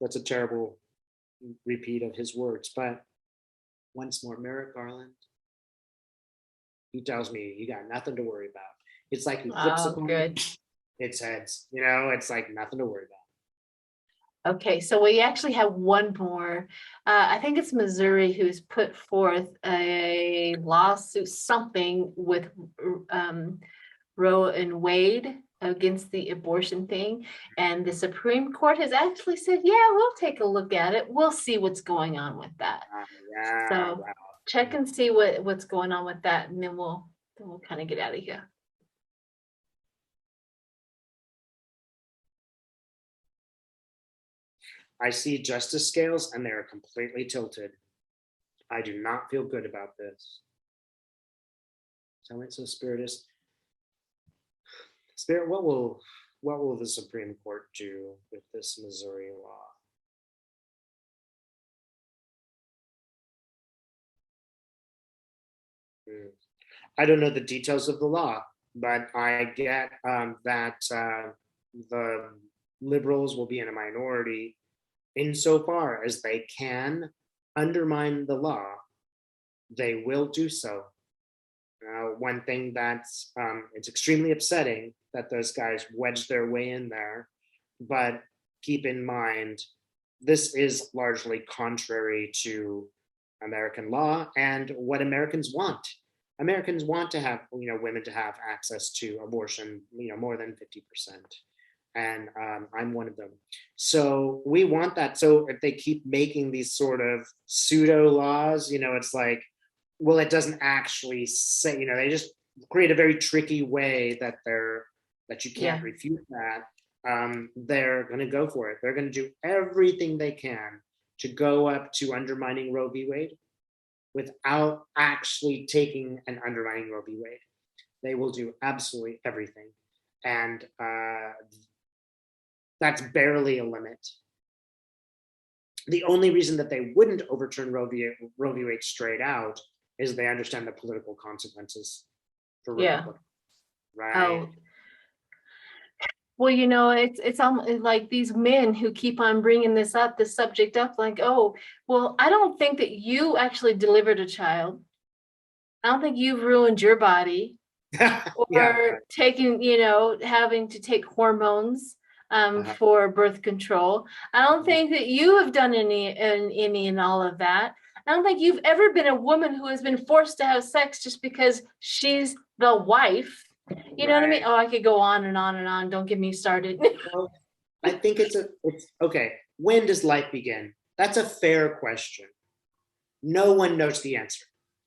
That's a terrible repeat of his words. But once more, Merrick Garland, he tells me, you got nothing to worry about. It's like he flips a coin, it's heads. It's like nothing to worry about. Okay, so we actually have one more. I think it's Missouri who's put forth a lawsuit, something with Roe and Wade against the abortion thing. And the Supreme Court has actually said, yeah, we'll take a look at it. We'll see what's going on with that. So check and see what's going on with that, and then we'll kind of get out of here. I see justice scales and they are completely tilted. I do not feel good about this. So Spirit is, Spirit, what will the Supreme Court do with this Missouri law? I don't know the details of the law, but I get that the liberals will be in a minority insofar as they can undermine the law. They will do so. One thing that's it's extremely upsetting that those guys wedged their way in there, but keep in mind, this is largely contrary to American law and what Americans want. Americans want to have, women to have access to abortion, more than 50%. And I'm one of them. So we want that. So if they keep making these sort of pseudo laws, it's like, well, it doesn't actually say, they just create a very tricky way that you can't refute that. They're going to go for it. They're going to do everything they can to go up to undermining Roe v. Wade without actually taking and undermining Roe v. Wade. They will do absolutely everything. And that's barely a limit. The only reason that they wouldn't overturn Roe v. Wade straight out is they understand the political consequences for Republicans, right? Well, it's like these men who keep on bringing this subject up, like, oh, well, I don't think that you actually delivered a child. I don't think you've ruined your body Yeah. or taking, having to take hormones Uh-huh. for birth control. I don't think that you have done any and all of that. I don't think you've ever been a woman who has been forced to have sex just because she's the wife. You know what I mean? Right. Oh, I could go on and on and on. Don't get me started. Well, I think it's okay. When does life begin? That's a fair question. No one knows the answer.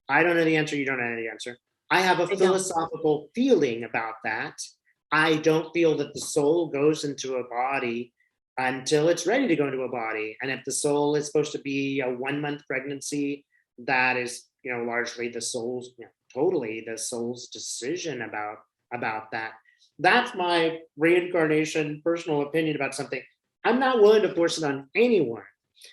I don't know the answer. You don't know the answer. I have a I don't. philosophical feeling about that. I don't feel that the soul goes into a body until it's ready to go into a body. And if the soul is supposed to be a 1 month pregnancy, that is, largely the soul's, totally the soul's decision about that. That's my reincarnation personal opinion about something. I'm not willing to force it on anyone.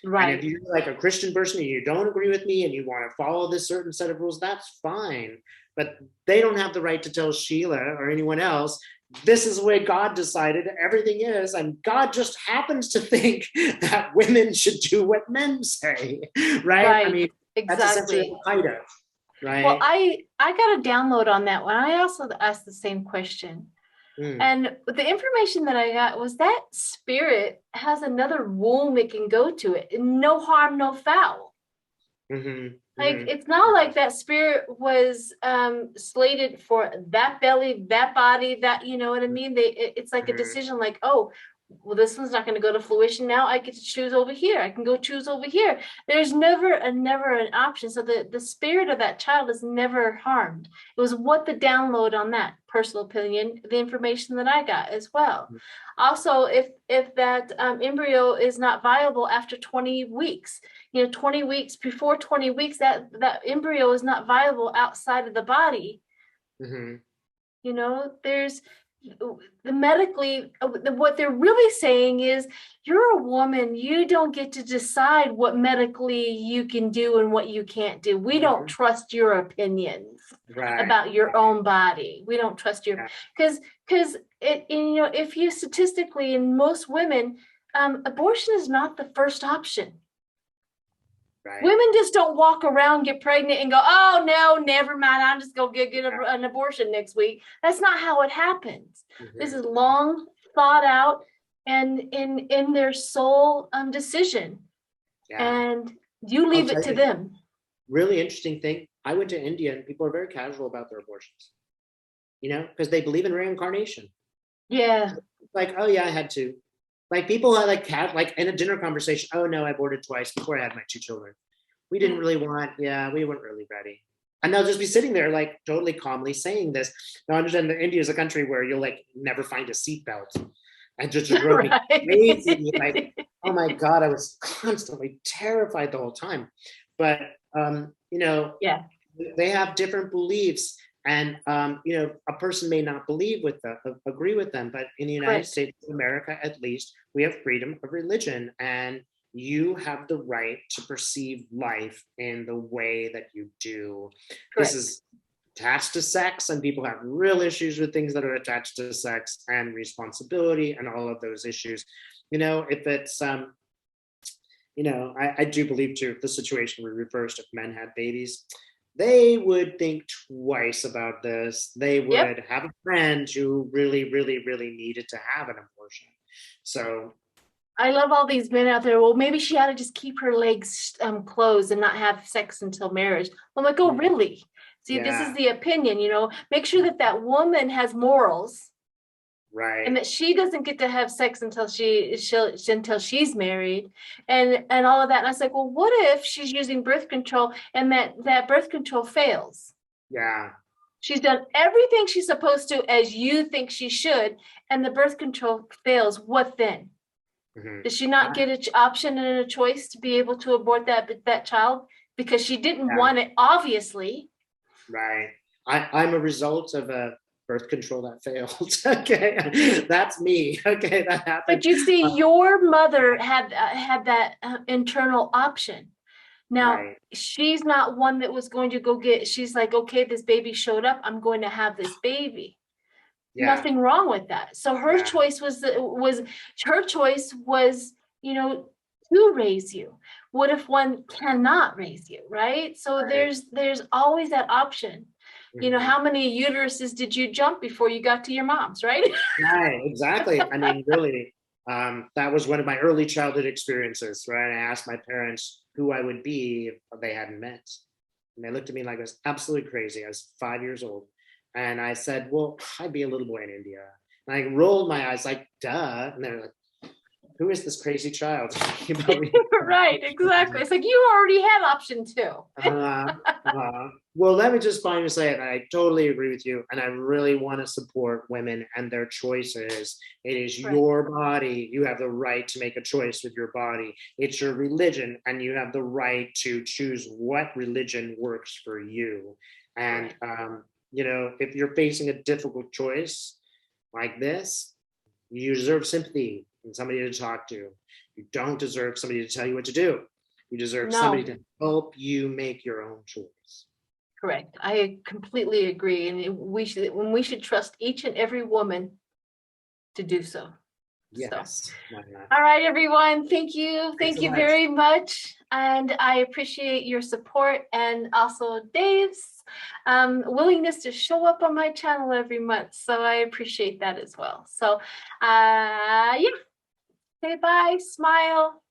And if Right. you're like a Christian person and you don't agree with me and you want to follow this certain set of rules, that's fine. But they don't have the right to tell Sheila or anyone else, this is the way God decided everything is. And God just happens to think that women should do what men say, right? I Right. mean, that's essentially Exactly. kind of, Well, right? I got a download on that one. I also asked the same question. Mm, And the information that I got was that spirit has another womb it can go to it. No harm, no foul. mhm, Like mhm, it's not like that spirit was slated for that belly, that body, that you know what I mean? It's like a mhm. decision like, oh, well, this one's not going to go to fruition now. I get to choose over here. I can go choose over here. There's never an option. So the spirit of that child is never harmed. It was what the download on that personal opinion, the information that I got as well. Also, if that embryo is not viable after 20 weeks, 20 weeks before 20 weeks, that embryo is not viable outside of the body. Mhm. There's the medically, what they're really saying is you're a woman, you don't get to decide what medically you can do and what you can't do. We don't Mhm. trust your opinions Right. about your own body. We don't trust your, Yeah. because if you statistically, in most women, abortion is not the first option. Right. Women just don't walk around, get pregnant, and go, oh, no, never mind. I'm just going to get Yeah. an abortion next week. That's not how it happens. This Mhm. is long thought out and in their soul decision. Yeah. And you I'll leave it tell to you, them. really interesting thing. I went to India and people are very casual about their abortions, because they believe in reincarnation. Yeah. Like, oh yeah, I had to. Like people are like have like in a dinner conversation, oh no, I aborted twice before I had my 2 children. We didn't Yeah. really want, yeah, we weren't really ready. And they'll just be sitting there like totally calmly saying this. Now I understand that India is a country where you'll like never find a seatbelt. And just drove me crazy. Like, Right. oh my God, I was constantly terrified the whole time. But Yeah. they have different beliefs, and a person may not agree with them, but in the United Correct. States of America, at least, we have freedom of religion, and you have the right to perceive life in the way that you do. This Correct. is attached to sex, and people have real issues with things that are attached to sex and responsibility and all of those issues. If it's I do believe too, if the situation were reversed, if men had babies, they would think twice about this. They Yep. would have a friend who really, really, really needed to have an abortion. So, I love all these men out there. Well, maybe she ought to just keep her legs closed and not have sex until marriage. I'm like, oh, really? See, this is yeah, the opinion, make sure that that woman has morals and right. that she doesn't get to have sex until until she's married and all of that. And I was like, well, what if she's using birth control and that birth control fails? Yeah. She's done everything she's supposed to as you think she should, and the birth control fails. What then? Mhm. Does she not get an option and a choice to be able to abort that child because she didn't Yeah, want it, obviously? right. I'm a result of a birth control that failed. Okay. That's me. Okay. That happened. But you see, Uh, your mother had that internal option. Now, right. she's not one that was going to go get, she's like, okay, this baby showed up. I'm going to have this baby. Yeah. nothing wrong with that. So her Yeah. choice was her choice was, to raise you. What if one cannot raise you, right? So Right. there's always that option. Mhm. How many uteruses did you jump before you got to your mom's, right? Right, exactly. I mean, really, that was one of my early childhood experiences, right? I asked my parents who I would be if they hadn't met. And they looked at me like I was absolutely crazy. I was 5 years old. And I said, well, I'd be a little boy in India. And I rolled my eyes like, duh. And they're like, who is this crazy child talking about me? Right, exactly. It's like you already had option two. Well, let me just finally say it. I totally agree with you. And I really want to support women and their choices. It is Right. your body. You have the right to make a choice with your body. It's your religion, and you have the right to choose what religion works for you. And, if you're facing a difficult choice like this, you deserve sympathy and somebody to talk to. You don't deserve somebody to tell you what to do. You deserve somebody No. to help you make your own choice. Correct. I completely agree. And we should trust each and every woman to do so. Yes. Why not? All right, everyone. Thank you. Thanks Thank so you much. very much. And I appreciate your support and also Dave's willingness to show up on my channel every month. So I appreciate that as well. So yeah, say bye, smile,